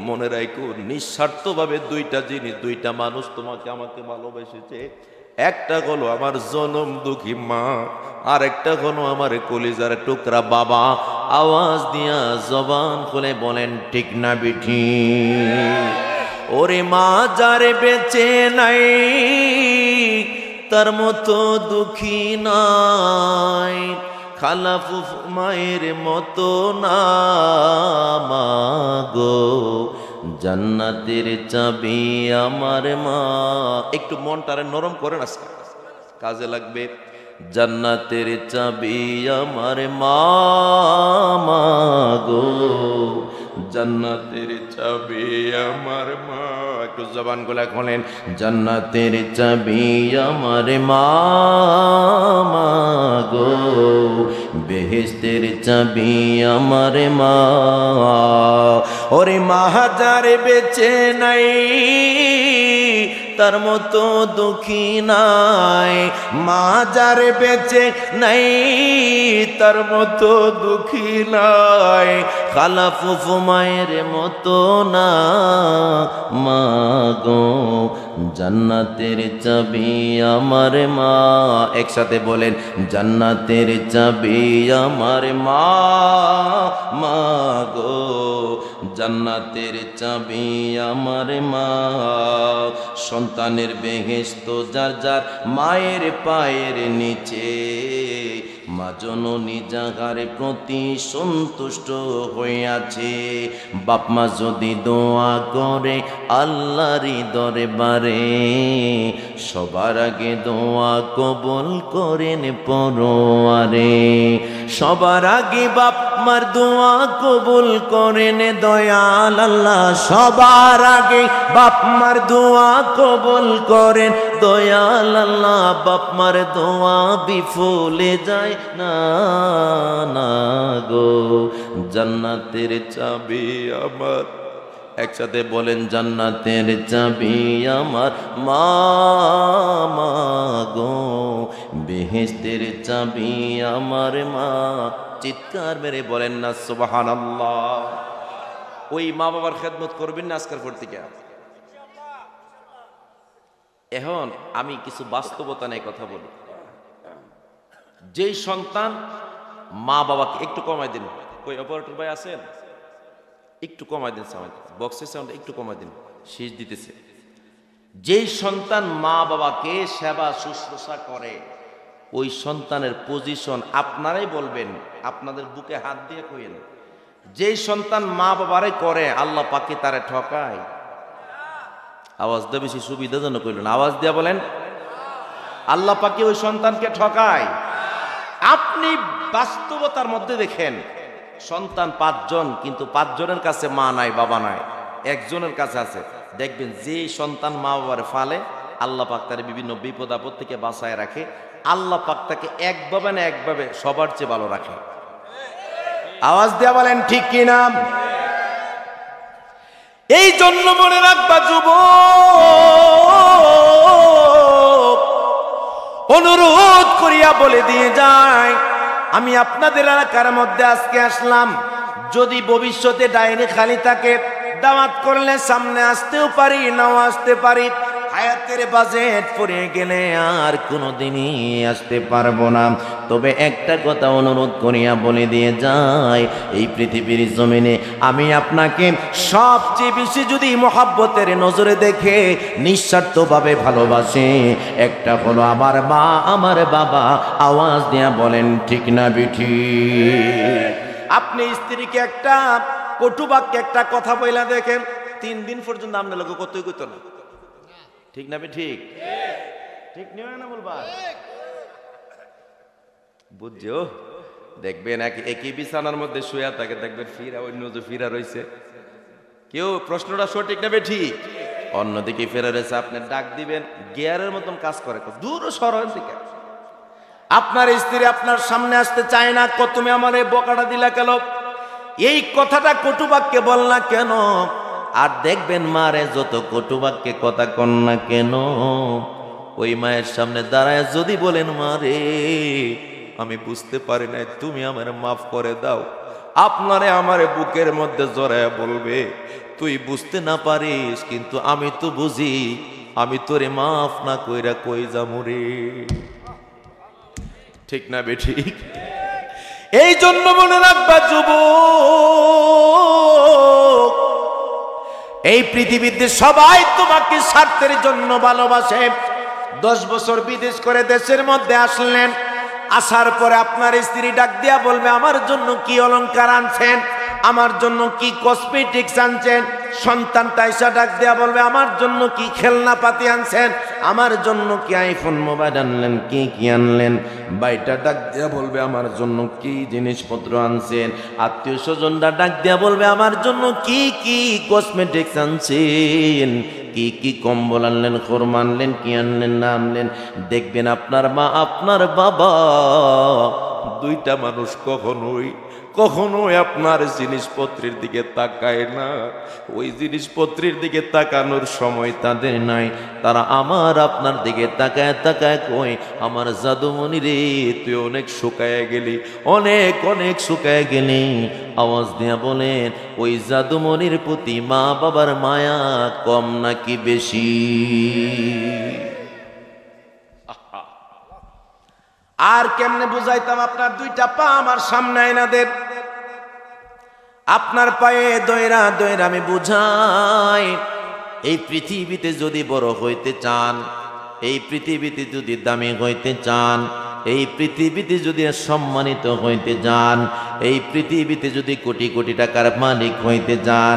মনে রাখো নিঃস্বার্থভাবে দুইটা মানুষ তোমাকে আমাকে ভালোবেসেছে। একটা হলো আমার জনম দুঃখী মা, আর একটা হলো আমার কলিজার টুকরা বাবা। আওয়াজ দিয়া জবান খুলে বলেন ঠিক না বিঠি? ওরে মা যারে বেঁচে নাই, তার মতো দুঃখী নাই, খালা ফুফু মায়ের মতো না মাগো, জান্নাতের চাবি আমার মা। একটু মনটারে নরম করেন, আজকে কাজে লাগবে। জান্নাতের চাবি আমার মা মাগো, জান্নাতের চাবি আমার মা। একটু জবান গলা খোলেন, জান্নাতের চাবি আমার মা মাগো, বেহেশতের চাবি আমার মা। ওরে মা যারে বেঁচে নাই, তার মতো দুঃখী নাই, মা যারে বেঁচে নাই, তার মতো দুঃখী নাই, খালা ফুফু মায়ের মতো না মাগো, জান্নাতের চাবি আমার মা। একসাথে বলেন, জান্নাতের চাবি আমার মা মাগো, জান্নাতের চাবি আমার মা। সন্তানের বেহেশত যার যার মায়ের পায়ের নিচে, মা জননী যাহার প্রতি সন্তুষ্ট হইয়াছে। বাপ মা যদি দোয়া করে আল্লাহর দরবারে, সবার আগে দোয়া কবুল করেন পরোয়ারে। সবার আগে বাপ মার দোয়া কবুল করেন দয়াল আল্লাহ, সবার আগে বাপ মার দোয়া কবুল করেন দয়াল আল্লাহ। বাপ মার দোয়া বিফলে যায় না না গো, জান্নাতের চাবি আমার। একসাথে বলেন, জান্নাতের চাবি আমার মা মাগো, বেহেশতের চাবি আমার মা। চিৎকার মেরে বলেন না সুবহানাল্লাহ। ওই মা বাবার খেদমত করবেন না আজকের পর থেকে। এখন আমি কিছু বাস্তবতা নিয়ে কথা বলি। যেই সন্তান মা বাবাকে একটু কমাই দিন, কই অপারেটর ভাই আছেন, একটু কমাই দিন সাউন্ড, বক্সের সাউন্ড একটু কমাই দিন, শীষ দিতেছে। যেই সন্তান মা বাবাকে সেবা শুশ্রূষা করে, ওই সন্তানের পজিশন আপনারাই বলবেন, আপনাদের বুকে হাত দিয়ে কইেন। যেই সন্তান মা বাবারে করে, আল্লাহ পাকে তারে ঠকায়। আওয়াজ দিয়ে বেশি সুবিধাজনক কইলেন, আওয়াজ দিয়া বলেন, আল্লাহ পাকে ওই সন্তানকে ঠকায়। আপনি বাস্তবতার মধ্যে দেখেন, সন্তান 5 জন, কিন্তু 5 জনের কাছে মা নাই বাবা নাই, একজনের কাছে আছে। দেখবেন যে সন্তান মা বাবার ফালে, আল্লাহ পাক তার বিভিন্ন বিপদ আপদ থেকে বাঁচায় রাখে। আল্লাহ পাক তাকে একভাবে না একভাবে সবার চেয়ে ভালো রাখে। আওয়াজ দেয়া বলেন ঠিক কিনা? এই জন্য মনে রাখবা যুবক, অনুরোধ করিয়া বলে দিয়ে যায়, আমি আপনাদের এলাকার মধ্যে আজকে আসলাম। যদি ভবিষ্যতে ডাইনি খালি থাকে, দাওয়াত করলে সামনে আসতেও পারি, নাও আসতে পারি। হায়াতের বাজেট ফুরিয়ে গেলে আর কোনোদিনই আসতে পারবো না। তবে একটা কথা অনুরোধ করিয়া বলে দিয়ে যায়, এই পৃথিবীর জমিনে আমি আপনাকে সবচেয়ে বেশি যদি মহব্বতের নজরে দেখে নিঃস্বার্থভাবে ভালোবাসি, একটা হলো আমার মা আমার বাবা। আওয়াজ দিয়া বলেন ঠিক না বিঠি? আপনি স্ত্রীকে একটা কটু বাক্যে একটা কথা বইলা দেখেন, 3 দিন পর্যন্ত আপনার লোক কতই কইতো না। ঠিক না ঠিক? ঠিক নিও না বলবা, বুঝছো? দেখবেন একই বিছানার মধ্যে শুয়ে থাকে, দেখবেন ফিরা অন্য যে ফিরা রয়েছে। কেউ প্রশ্নটা সঠিক না ঠিক? অন্যদিকে ফেরে রয়েছে, আপনি ডাক দিবেন গিয়ারের মতন কাজ করে, দূর সরের দিকে। আপনার স্ত্রী আপনার সামনে আসতে চায় না, তুমি আমার এই বকাটা দিলা কেন, এই কথাটা কটুবাক্যে বল না কেন। আর দেখবেন মারে যত কটুবাক্যে কথা কন না কেন, ওই মায়ের সামনে দাঁড়ায় যদি বলেন মারে আমি বুঝতে পারি নাই, তুমি আমার মাফ করে দাও, আপনারে আমারে বুকের মধ্যে জড়ায় বলবে তুই বুঝতে না পারিস কিন্তু আমি তো বুঝি, আমি তোরে মাফ না কইরা কই যামু রে। ঠিক না বেঠিক? এই জন্য মনে রাখবা যুবক, এই পৃথিবীতে সবাই তোমাকে স্বার্থের জন্য ভালোবাসে। 10 বছর বিদেশ করে দেশের মধ্যে আসলেন, আসার পরে আপনার স্ত্রী ডাক দিয়া বলবে আমার জন্য কি অলংকার আনছেন, আমার জন্য কি কসমেটিক্স আনছেন। সন্তানটা এসে ডাক দিয়া বলবে আমার জন্য কি খেলনা পাতি আনছেন, আমার জন্য কি আইফোন মোবাইল আনলেন, কি কি আনলেন। ভাইটা ডাক দিয়া বলবে আমার জন্য কি জিনিসপত্র আনছেন। আত্মীয় স্বজনরা ডাক দিয়া বলবে আমার জন্য কি কি কসমেটিক্স আনছেন, কি কি কম্বল আনলেন, খোরমা আনলেন, কি আনলেন না আনলেন। দেখবেন আপনার মা আপনার বাবা দুইটা মানুষ কখনোই আপনার জিনিসপত্রের দিকে তাকায় না। ওই জিনিসপত্রের দিকে তাকানোর সময় তাদের নাই, তারা আমার আপনার দিকে তাকায় তাকায় কই আমার জাদুমণি রে তুই অনেক শুকায় গেলি, অনেক অনেক শুকায় গেলি। আওয়াজ দিয়া বলেন ওই জাদুমণির প্রতি মা বাবার মায়া কম নাকি বেশি? আর কেমনে বুঝাইতাম, আপনার দুইটা পা আমার সামনে আইনা দেন, আপনার পায়ে দয়রা দয়রা আমি বুঝাই। এই পৃথিবীতে যদি বড় হইতে চান, এই পৃথিবীতে যদি দামি হইতে চান, এই পৃথিবীতে যদি সম্মানিত হইতে চান, এই পৃথিবীতে যদি কোটি কোটি টাকার মালিক হইতে চান,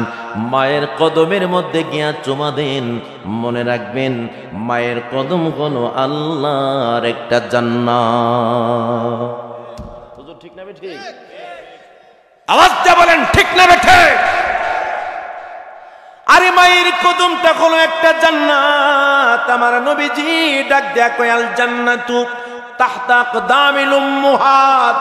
মায়ের কদমের মধ্যে গিয়া চুমা দেন। মনে রাখবেন মায়ের কদম হলো আল্লাহর একটা জান্নাত। হুজুর ঠিক না ঠিক? আওয়াজ দিয়ে বলেন ঠিক না বেঠে? আরে মায়ের কদমটা হলো একটা জান্নাত। আমার নবীজি ডাক দেয়া কয় আল জান্নাতু তাহতা আকদামিল উম্মাহাত,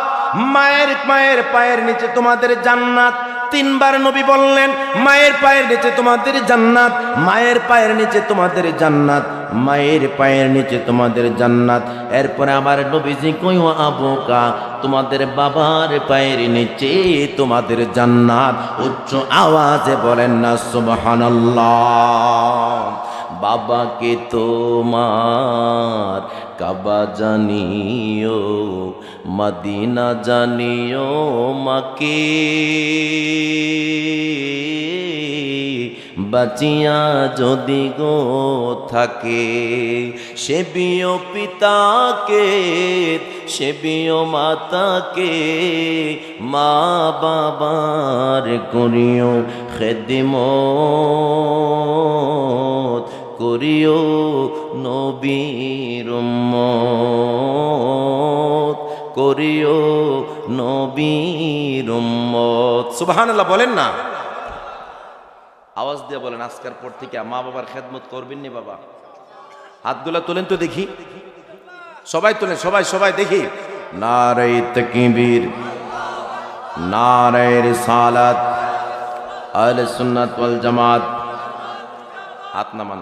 মায়ের পায়ের নিচে তোমাদের জান্নাত। 3 বার নবী বললেন মায়ের পায়ের নিচে তোমাদের জান্নাত, মায়ের পায়ের নিচে তোমাদের জান্নাত, মায়ের পায়ের নিচে তোমাদের জান্নাত। এরপরে আমার নবীজি কই আবুকা, তোমাদের বাবার পায়ের নিচে তোমাদের জান্নাত। উচ্চ আওয়াজে বলেন না সুবহানাল্লাহ। বাবাকে তোমার কাবা জানিও, মদিনা জানিও, মাকে বাঁচিয়া যদি গো থাকে। সেবিও পিতাকে, সেবিও মাতাকে, মা বাবার করিও খেদমত, করিও নবীর উম্মত, করিও নবীর উম্মত। সুবহানাল্লাহ বলেন না? আওয়াজ দিয়ে বলেন আজকের পর থেকে মা বাবার খেদমত করবেন নি বাবা? হাতগুলা তোলেন তো দেখি, সবাই তোলেন, সবাই দেখি। নারে তাকবীর, নারে রিসালাত, আহলে সুন্নাত ওয়াল জামাত। হাত নামান।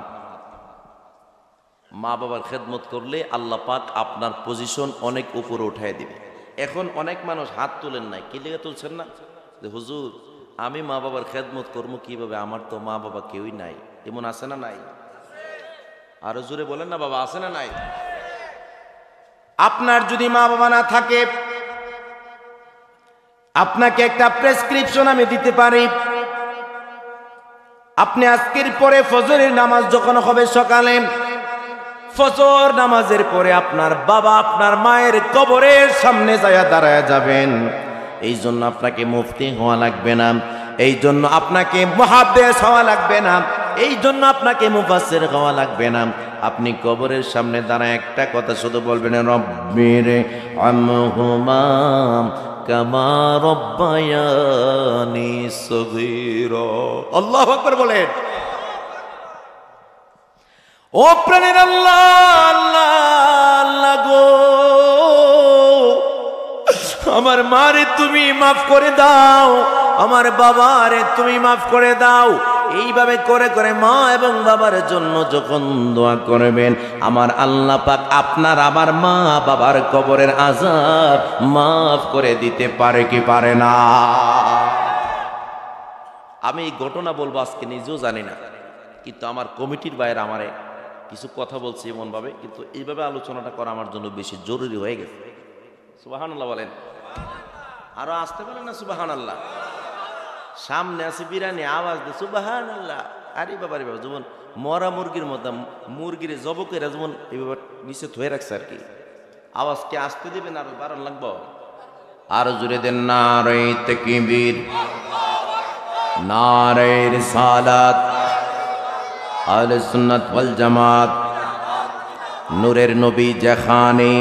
মা বাবার খেদমত করলে আল্লাহ পাক আপনার পজিশন অনেক উপরে উঠায় দিবে। এখন অনেক মানুষ হাত তোলেন নাই, কি লেগে তুলছেন না? যে হুজুর আমি মা বাবার খেদমত করবো কিভাবে, আমার তো মা বাবা কেউই নাই। এমন আছে না নাই? আরো জোরে বলেন না বাবা, আছে না নাই? আপনার যদি মা বাবা না থাকে, আপনাকে একটা প্রেসক্রিপশন আমি দিতে পারি। আপনি আজকের পরে ফজরের নামাজ যখন হবে সকালে, ফজর নামাজের পরে আপনার বাবা আপনার মায়ের কবরের সামনে যায়া দাঁড়ায় যাবেন। এই জন্য আপনাকে মুফতি হওয়া লাগবে না, এই জন্য আপনাকে মুহাদ্দিস হওয়া লাগবে না, এই জন্য আপনাকে মুফাসসির হওয়া লাগবে না। আপনি কবরের সামনে দাঁড়ায় একটা কথা শুধু বলবেন, রব্বির আমহুমা কামা রব্বায়ানি সগীরা। আল্লাহু আকবার বলেন। ও প্রাণের আল্লাহ, আল্লাহ আল্লাহ গো, আমার মারে তুমি মাফ করে দাও, আমার বাবারে তুমি মাফ করে দাও। এইভাবে করে করে মা এবং বাবার জন্য যখন দোয়া করবেন, আমার আল্লাহ পাক আপনার আমার মা বাবার কবরের আযাব মাফ করে দিতে পারে কি পারে না? আমি এই ঘটনা বলবো আজকে নিজেও জানি না, কিন্তু আমার কমিটির বাইরে আমারে কিছু কথা বলছে এমনভাবে, কিন্তু এইভাবে আলোচনাটা করা আমার জন্য বেশি জরুরি হয়ে গেছে। সুবহানাল্লাহ বলেন, আরো আসতে পারেন না সুবহানাল্লাহ? সামনে আছে বিরানি, আওয়াজ দে সুবহানাল্লাহ। আরে বাবা রে বাবা, যেমন মরা মুরগির মতো মুরগির জবকেরা যেমন এইভাবে নিচে ধুয়ে রাখছে আর কি, আওয়াজকে আসতে দেবেন, আরো বাড়ান লাগবো। আরো জুড়ে দেন নারে তাকবীর, নারে রিসালাত, আহলে সুন্নাত ওয়াল জামাত, নূরের নবী যেখানে।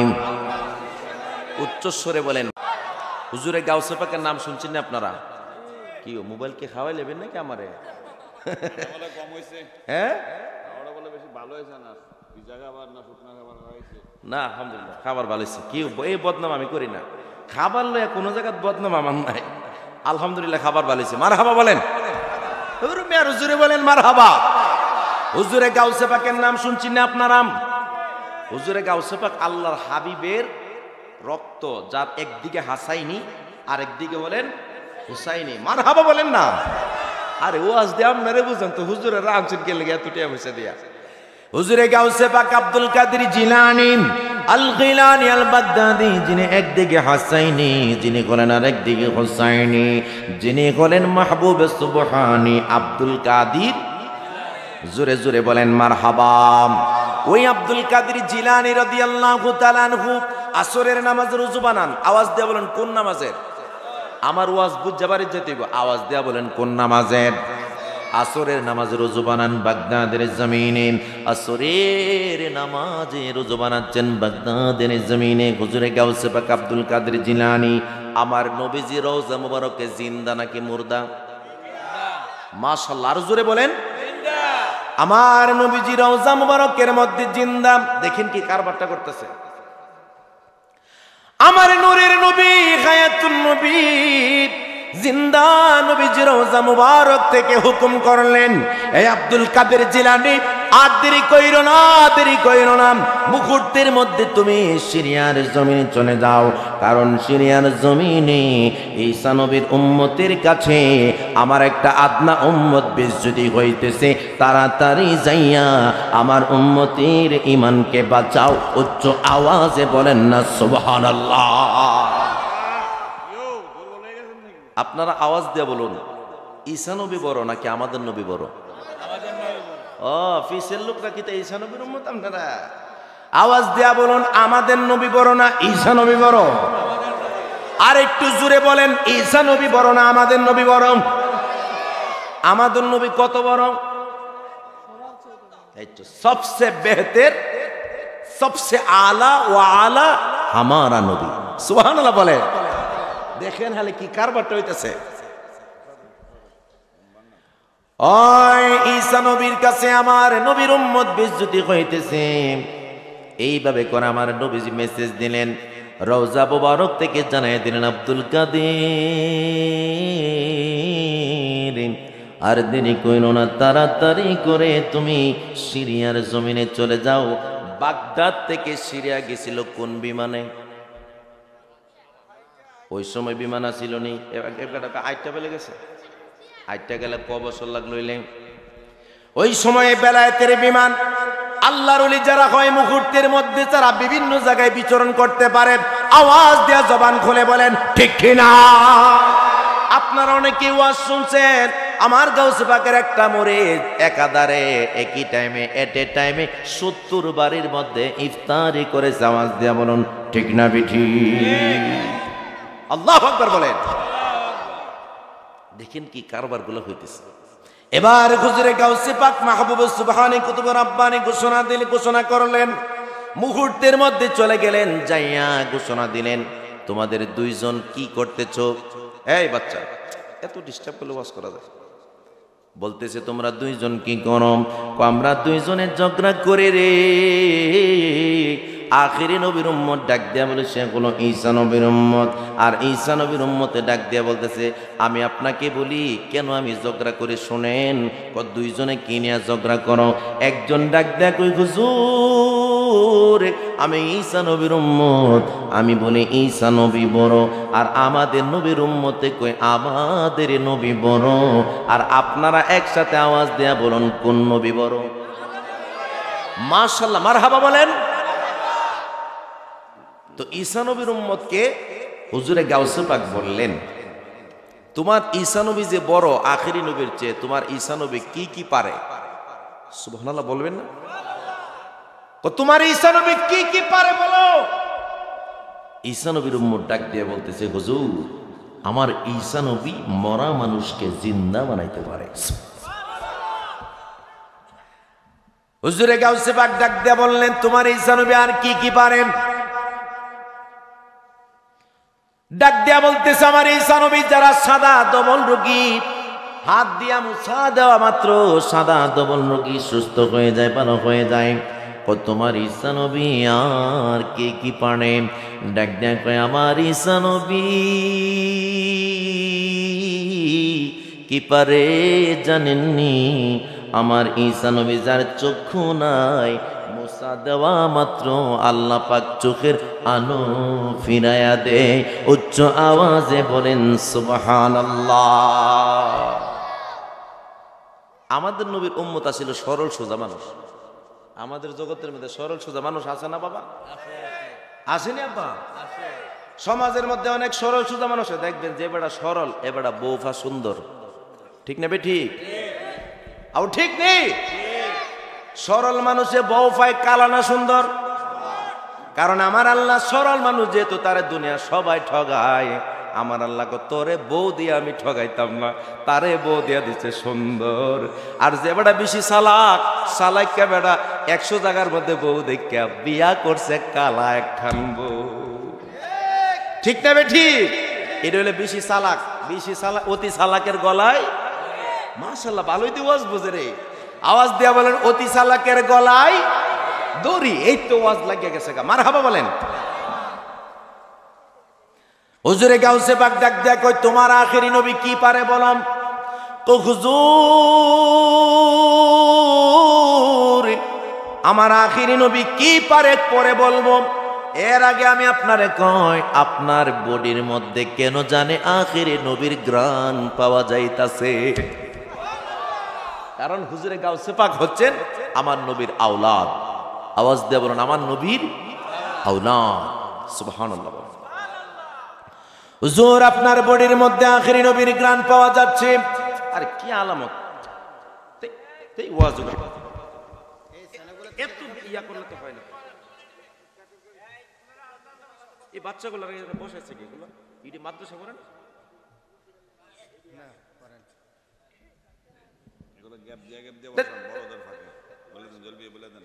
উচ্চস্বরে বলেন। হুজুরে গাউসে পাকের নাম শুনছেন না আপনারা? কি মোবাইল কে খাওয়াই নেবেন নাকি আমারে? হ্যাঁ না, আলহামদুলিল্লাহ খাবার ভালো হয়েছে। কি এই বদনাম আমি করি না, খাবার লয়া কোনো জায়গায় বদনাম আমার নাই। আলহামদুলিল্লাহ খাবার ভালো হয়েছে। মারহাবা বলেন, হুজুরে বলেন মারহাবা। হুজুরে গাউসে পাকের নাম শুনছেন না আপনারা? হুজুরে গাউসে পাক আল্লাহর হাবিবের রক্ত, যার একদিকে হাসাইনি আর একদিকে বলেন হুসাইনি। মারহাবা বলেন না। আরে ওয়াজ দিয়ে আপনারে বুঝেন তো, হুজুরে রামসিন কে লেগে এত টিয়া পয়সা দিয়া। হুজুরে গাউসে পাক আব্দুল কাদের জিলানী আল গিলানী আল বাগদাদি, যিনি একদিকে হাসাইনি, যিনি বলেন আর একদিকে হুসাইনি, যিনি বলেন মাহবুব সুবহানী আব্দুল কাদের। জোরে জোরে বলেন মারহাবা। ওই আব্দুল কাদের জিলানী রাদিয়াল্লাহু তাআলা আনহু আসরের নামাজের ওযু বানান। আওয়াজ দিয়ে বলেন কোন নামাজের? আমার ওয়াজ বুঝা বাড়ি যেতে হবে, আওয়াজ দিয়া বলেন কোন নামাজের? আসরের নামাজের ওযু বানান বাগদাদের জমিনে। আসরের নামাজের ওযু বানাচ্ছেন বাগদাদের জমিনে হুজুরে গাউসে পাক আব্দুল কাদের জিলানী। আমার নবীজি রওজা মুবারকে জিন্দা নাকি মুর্দা? মাশাআল্লাহ, আর জোরে বলেন। আমার নবীজি রওজা মুবারকের মধ্যে জিন্দা। দেখেন কি কারবারটা করতেছে। আমার নূরের নবী হায়াতুন নবী জিন্দা নবীজি রওজা মুবারক থেকে হুকুম করলেন, এই আব্দুল কাদের জিলানী আর দেরি কইরো না, দেরি কইরো না, মুহূর্তের মধ্যে তুমি সিরিয়ার জমিনে চলে যাও, কারণ সিরিয়ার জমিনে ঈসা নবীর উম্মতের কাছে আমার একটা আদনা উম্মত বেজ্জতি হইতেছে, তাড়াতাড়ি যাইয়া আমার উম্মতের ঈমানকে বাঁচাও। উচ্চ আওয়াজে বলেন না সুবহানাল্লাহ। আপনারা আওয়াজ দিয়ে বলুন, ঈসা নবী বড় নাকি আমাদের নবী বড়? ও ফিসের লোকরা কি তা ঈসা নবীর উম্মত? আপনারা আওয়াজ দিয়া বলুন, আমাদের নবী বড় না ঈসা নবী বড়? আর একটু জোরে বলেন, ঈসা নবী বড় না আমাদের নবী বড়? আমাদের নবী কত বড়? এই তো সবসে বেহতের, সবসে আলা ও আলা হামারা নবী। সুবহানাল্লাহ বলেন। দেখেন হালে কি কারবারটা হইতেছে। ওই ঈসা নবীর কাছে আমার নবীর উম্মত বেজ্জতি হইতেছে, এইভাবে করে আমার নবীজি মেসেজ দিলেন, রওজা মুবারক থেকে জানাই দিলেন আব্দুল কাদের আর দেরি কইরো না, তাড়াতাড়ি করে তুমি সিরিয়ার জমিনে চলে যাও। বাগদাদ থেকে সিরিয়া গেছিল কোন বিমানে? ওই সময় বিমান আসিল নি, আটটা বেলে গেছে। আটটা গেলে ক বছর লাগলো? ওই সময়ে বেলায়েতের বিমান। আল্লাহর ওলি যারা হয় মুহূর্তের মধ্যে তারা বিভিন্ন জায়গায় বিচরণ করতে পারেন। আওয়াজ দেয়া জবান খুলে বলেন ঠিক কিনা? আপনারা অনেকে ওয়াজ শুনছেন, আমার গাউসে পাকের একটা মুরিদ একাধারে একই টাইমে এট এ টাইমে 70 বাড়ির মধ্যে ইফতারি করে আওয়াজ দেয়া বলুন ঠিক না বিঠি? আল্লাহু আকবার বলেন। দেখেন কি কারবার গুলো হইতেছে। এবার হুজুরে গাউসে পাক মাহবুব সুবহানী কুতুব রাব্বানী ঘোষণা করলেন, মুহূর্তের মধ্যে চলে গেলেন, যাইয়া ঘোষণা দিলেন, তোমাদের দুইজন কি করতেছো? এই বাচ্চা, এত ডিস্টার্ব করলে ওয়াজ করা যায়? বলতেছে তোমরা দুইজন কি করো? আমরা দুইজনের ঝগড়া করে রে। আখিরি নবীর উম্মত ডাক দিয়া বলে সে হলো ঈসা নবীর উম্মত। আর ঈসা নবীর উম্মতে ডাক দিয়া বলতেছে আমি আপনাকে বলি কেন আমি ঝগড়া করে, শোনেন। দুইজনে কি নিয়ে ঝগড়া করো? একজন ডাক দেয়া কই হুজুর আমি ঈসা নবীর উম্মত। আমি বলি ঈসা নবী বড়, আর আমাদের নবীর উম্মতে কই আমাদের নবী বড়। আর আপনারা একসাথে আওয়াজ দেয়া বলুন কোন নবী বড়? মাশাআল্লাহ, মারহাবা বলেন। তো ঈসা নবীর উম্মতকে হুজুরে গাউসে পাক বললেন তোমার ঈসা নবী যে বড় আখেরি নবীর চেয়ে, তোমার ঈসা নবী কি কি পারে? সুবহানাল্লাহ বলবেন না? তোমার ঈসা নবী কি কি পারে বলো। ঈসা নবীর উম্মত ডাক দিয়ে বলতেছে হুজুর আমার ঈসা নবী মরা মানুষকে জিন্দা বানাইতে পারে। হুজুরে গাউসে পাক ডাক দিয়ে বললেন তোমার ঈসা নবী আর কি কি পারেন? ডাক দিয়া বলতেছে আমার ঈসা নবী যারা সাদা দবল রোগী, হাত দিয়া মুছা দেওয়া মাত্র সাদা দবল রোগী সুস্থ হয়ে যায়, ভালো হয়ে যায়। তোমার ঈসা নবী আর কে কি পারে? ডাক দিয়া কয় আমার ঈসা নবী কি পারে জানেননি? আমার ঈসা নবী যার চক্ষু নাই, মুছা দেওয়া মাত্র আল্লাহ পাক চোখের আলো ফিরাইয়া দে। উচ্চ আওয়াজে বলেন সুবহানাল্লাহ। আমাদের নবীর উম্মত ছিল সরল সোজা মানুষ। আমাদের জগতের মধ্যে সরল সোজা মানুষ আছে না বাবা? আসেনি আব্বা? সমাজের মধ্যে অনেক সরল সোজা মানুষ দেখবেন যে বেটা সরল এ বেটা বউফা সুন্দর, ঠিক না বে? ঠিক আর ঠিক নেই? সরল মানুষে বউ পায় কালা না সুন্দর? কারণ আমার আল্লাহ সরল মানুষ যেহেতু তারে দুনিয়া সবাই ঠগায়, আমার আল্লাহ তোরে বউ দিয়ে আমি ঠগাইতাম না, তারে বউ দিয়া দিচ্ছে সুন্দর। আর যে বেটা বেশি চালাক, চালাক্কা বেটা 100 জায়গার মধ্যে বউ দেখা বিয়া করছে কালা একখান বউ, ঠিক না বে? ঠিক। এটা হলে বেশি চালাক। বেশি চালাক, অতি চালাকের গলায় মাশাআল্লাহ ভালোই দিয়ে ওয়াজ বুঝে রে। আওয়াজ দিয়া বলেন অতি চালাকের গলায় দড়ি। এই তো ওয়াজ লাগিয়ে গেছে গা, মারহাবা বলেন। হুজুরে গাউসে পাক ডাক দেয়া কই তোমার আখেরি নবী কি পারে বলম? তো হুজুর আমার আখেরি নবী কি পারে পরে বলবো। এর আগে আমি আপনারে কই আপনার বডির মধ্যে কেন জানে আখেরি নবীর গ্রান পাওয়া যাইতাছে? কারণ হুজুরে গাউসে পাক হচ্ছেন আমার নবীর আওলাদ। আওয়াজ দিয়ে বলুন আমার নবীর আওলাদ। সুবহানাল্লাহ। হুজুর আপনার বডির মধ্যে আখেরি নবীর গ্রান পাওয়া যাচ্ছে। আরে কি আলামত! এই ওয়াজ এত ইয়া করলে তো হয় না। এই বাচ্চাগুলো বসাইছে কি এগুলো? ইডি মাদ্রাসা করেন না? করেন এগুলো গ্যাপ দিয়ে বসান বড়দের ফাঁকে। বলে দেন জলদি বলে দেন।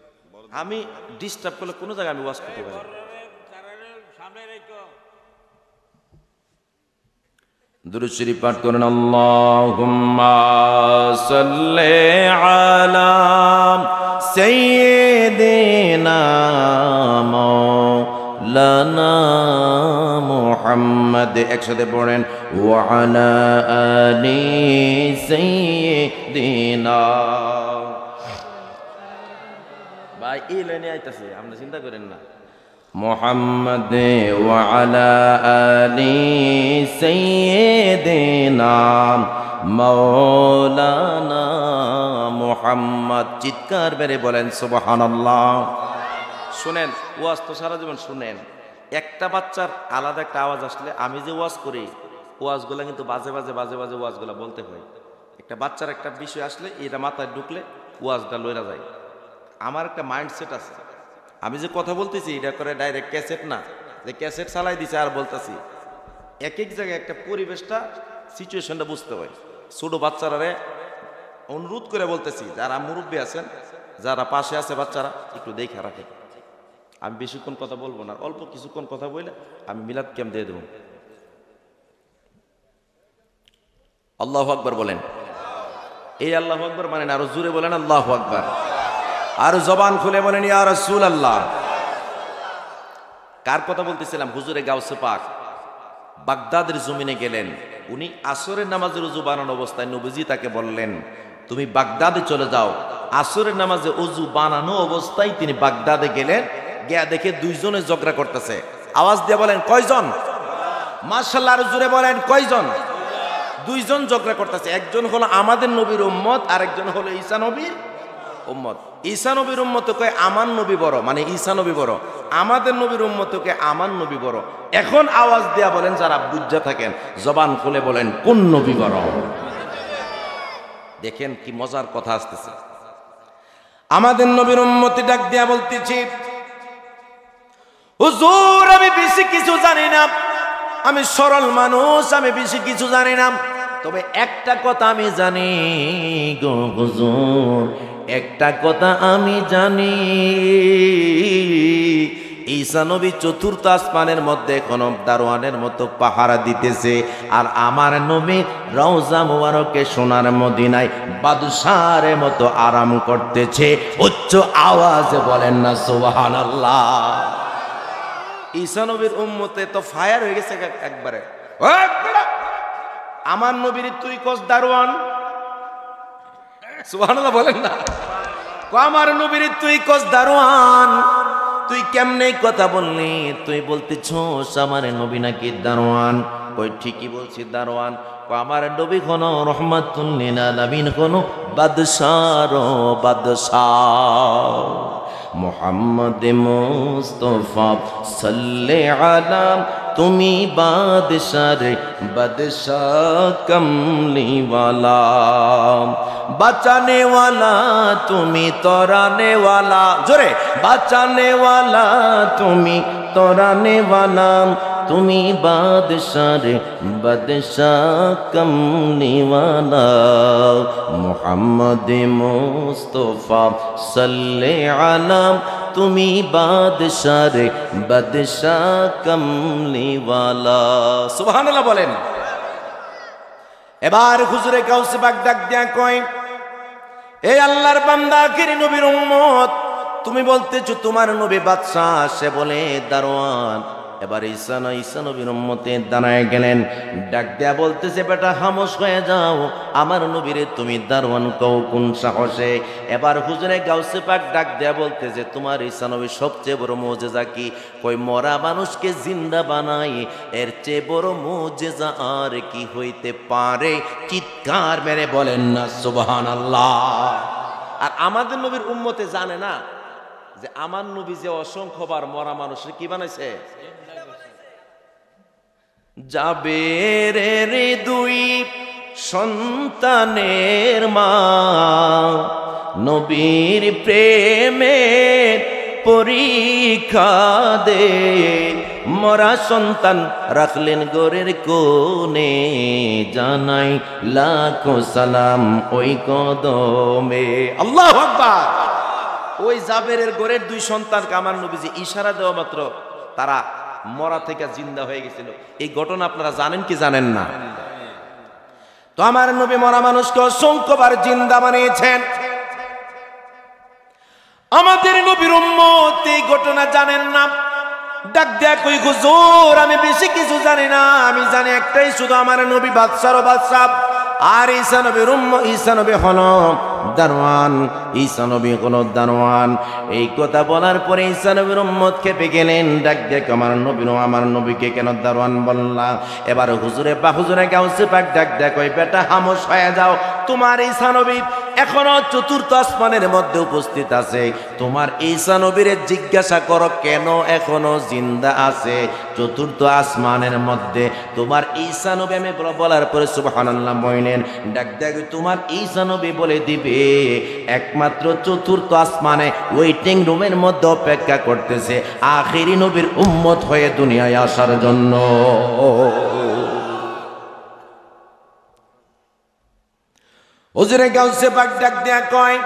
আমি ডিস্টার্ব করলে কোন জায়গায় আমি ওয়াজ করতে পারি? সামনে রাখো। দুরূদ শরীফ পাঠ করেন আল্লাহুম্মা সাল্লি আলা সাইয়্যিদিনা মাওলানা মুহাম্মদ। একসাথে পড়েন ওয়া আলা আলি সাইয়্যিদিনা। ভাই এই লাইনে আইতাছে, আপনি চিন্তা করেন না। মুহাম্মদ ওয়া আলা আলি সাইয়্যিদিনা মাওলানা মুহাম্মদ। চিৎকার মেরে বলেন সুবহানাল্লাহ। শুনেন ওয়াজ তো সারা জীবন শুনেন, একটা বাচ্চার আলাদা একটা আওয়াজ আসলে আমি যে ওয়াজ করি ওয়াজগুলা কিন্তু বাজে বাজে বাজে বাজে ওয়াজগুলা বলতে হয়। একটা বাচ্চার একটা বিষয় আসলে এটা মাথায় ঢুকলে ওয়াজটা লইরা যায়। আমার একটা মাইন্ডসেট আছে, আমি যে কথা বলতেছি এটা করে ডাইরেক্ট ক্যাসেট না, যে ক্যাসেট চালাই দিছে আর বলতেছি। এক এক জায়গায় একটা পরিবেশটা সিচুয়েশনটা বুঝতে হয়। ছোট বাচ্চারা অনুরোধ করে বলতেছি, যারা মুরব্বী আছেন, যারা পাশে আছে বাচ্চারা একটু দেখে রাখেন। আমি বেশিক্ষণ কথা বলবো না, অল্প কিছুক্ষণ কথা বলে আমি মিলাদ ক্যাম্প দিয়ে দেবো। আল্লাহু আকবার বলেন। এই আল্লাহু আকবার মানে না, আরো জোরে বলেন আল্লাহু আকবার, আর জবান খুলে বলেন ইয়া রাসূলুল্লাহ। কার কথা বলতেছিলাম? হুজুরে গাউসে পাক বাগদাদের জমিনে গেলেন। উনি আসরের নামাজের উজু বানানো অবস্থায় নবীজি তাকে বললেন, তুমি বাগদাদে চলে যাও। আসরের নামাজে উজু বানানো অবস্থায় তিনি বাগদাদে গেলেন, গিয়া দেখে দুইজনে ঝগড়া করতেছে। আওয়াজ দিয়ে বলেন কয়জন? মাশাআল্লাহ, আর জোরে বলেন কয়জন? দুইজন ঝগড়া করতেছে। একজন হলো আমাদের নবীর উম্মত, আর একজন হলো ঈসা নবীর উম্মত। ঈসা নবীর উম্মত কয় আমার নবী বড়, মানে ঈসা নবী বড়। আমাদের নবীর উম্মত কয় আমার নবী বড়। এখন আওয়াজ দেয়া বলেন যারা বুঝা থাকেন, জবান খুলে বলেন কোন নবী বড়? দেখেন কি মজার কথা আসতেছে। আমাদের নবীর উম্মতি ডাক দেয়া বলতেছি, হুজুর আমি বেশি কিছু জানি না, আমি সরল মানুষ, আমি বেশি কিছু জানি না, তবে একটা কথা আমি জানি গো হুজুর, একটা কথা আমি জানি, ঈসা নবী চতুর্থ আসমানের মধ্যে কোন দারোয়ানের মতো পাহারা দিতেছে, আর আমার নবী রওজা মুবারকে সোনার মদিনায় বাদশাহের মতো আরাম করতেছে। উচ্চ আওয়াজে বলেন না সুবহানাল্লাহ। ঈসা নবীর উম্মতে তো ফায়ার হয়ে গেছে একবারে। আমার নবীর তুই কস দারোয়ান, সুবহানাল্লাহ বলেন না। আমার নবীর তুই কস দারোয়ান, তুই কেমনে কথা বললি? তুই বলতেছস আমার নবী নাকি দারোয়ান? কই ঠিকই বলছি দারোয়ান। আমার নবী কোন রহমাতুল লিল আলামিন, কোন বাদশার বাদশাহ। মুহাম্মদ মুস্তাফা সাল্লে আলা, তুমি বাদশার বাদশাহ কমলিওয়ালা, বাঁচানে ওয়ালা তুমি তরানে ওয়ালা, জোরে বাঁচানে ওয়ালা তুমি তরানে ওয়ালা, তুমি বাদশার বাদশাহ কমলিওয়ালা। মুহাম্মদ মুস্তাফা সাল্লে আলা, তুমি বাদশার বাদশাহ কমলিওয়ালা। সুবহানাল্লাহ বলেন। এবার হুজুরে গাউসে পাক ডাক দিয়া কয়, এই আল্লাহর বান্দা আখির নবীর উম্মত, তুমি বলতেছো তোমার নবী বাদশাহ, সে বলে দারোয়ান। এবার ঈসা নবীর উম্মতে দাঁড়ায় গেলেন, ডাক দেয়া বলতেছে, বেটা খামোশ হয়ে যাও, আমার নবীরে তুমি দারোয়ান কও কোন সাহসে? এবার হুজুরে গাউসে পাক ডাক দেয়া বলতেছে, তোমার ঈসা নবীর সবচেয়ে বড় মুজিজা কি? কই মরা মানুষকে জিন্দা বানাই, এর চেয়ে বড় মুজিজা আর কি হইতে পারে? চিৎকার মেরে বলেন না সুবহানাল্লাহ। আর আমাদের নবীর উম্মতে জানে না যে আমার নবী যে অসংখ্যবার মরা মানুষের কি বানাইছে? জাবেরের দুই সন্তানের মা, নবীর প্রেমে পরীক্ষা দে, মরা সন্তান রাখলেন গোরের কোণে, জানাই লাখো সালাম ওই কদমে। আল্লাহু আকবার। ওই জাবেরের গোরের দুই সন্তানকে আমার নবীজি ইশারা দেওয়া মাত্র তারা মরা থেকে জিন্দা হয়ে গেছিল। এই ঘটনা আপনারা জানেন কি জানেন না? তো আমার নবী মরা মানুষকে অসংখ্যবার জিন্দা বানিয়েছেন। আমাদের নবীর উম্মত এই ঘটনা জানেন না। ডাক দেয়া কই, হুজুর আমি বেশি কিছু জানি না, আমি জানি একটাই শুধু, আমার নবী বাদশারও বাদশা, আর ঈসা নবীর ঈসা নবী হলো দারওয়ান, ঈসা নবী হলো দারওয়ান। এই কথা বলার পরে ঈসা নবীর উম্মত খেপে গেলেন, ডাক দেখ আমার নবীকে কেন দারওয়ান বললা? এবার হুজুরে গাউসে পাক ডাক দেখ, ওই বেটা খামোশ হয়ে যাও, তোমার ঈসা নবী এখনো চতুর্থ আসমানের মধ্যে উপস্থিত আছে, তোমার ঈসা নবীরে জিজ্ঞাসা করো কেন এখনো জিন্দা আছে চতুর্থ আসমানের মধ্যে। তোমার ঈসা নবী, আমি বলার পরে সুবহানাল্লাহ বললেন, ডাক দেখ তোমার ঈসা নবী বলে দিবে একমাত্র চতুর্থ আসমানে ওয়েটিং রুমের মধ্যে অপেক্ষা করতেছে আখিরি নবীর উম্মত হয়ে দুনিয়ায় আসার জন্য। হুজুরে গাউসে পাক ডাক দেয়া কয়,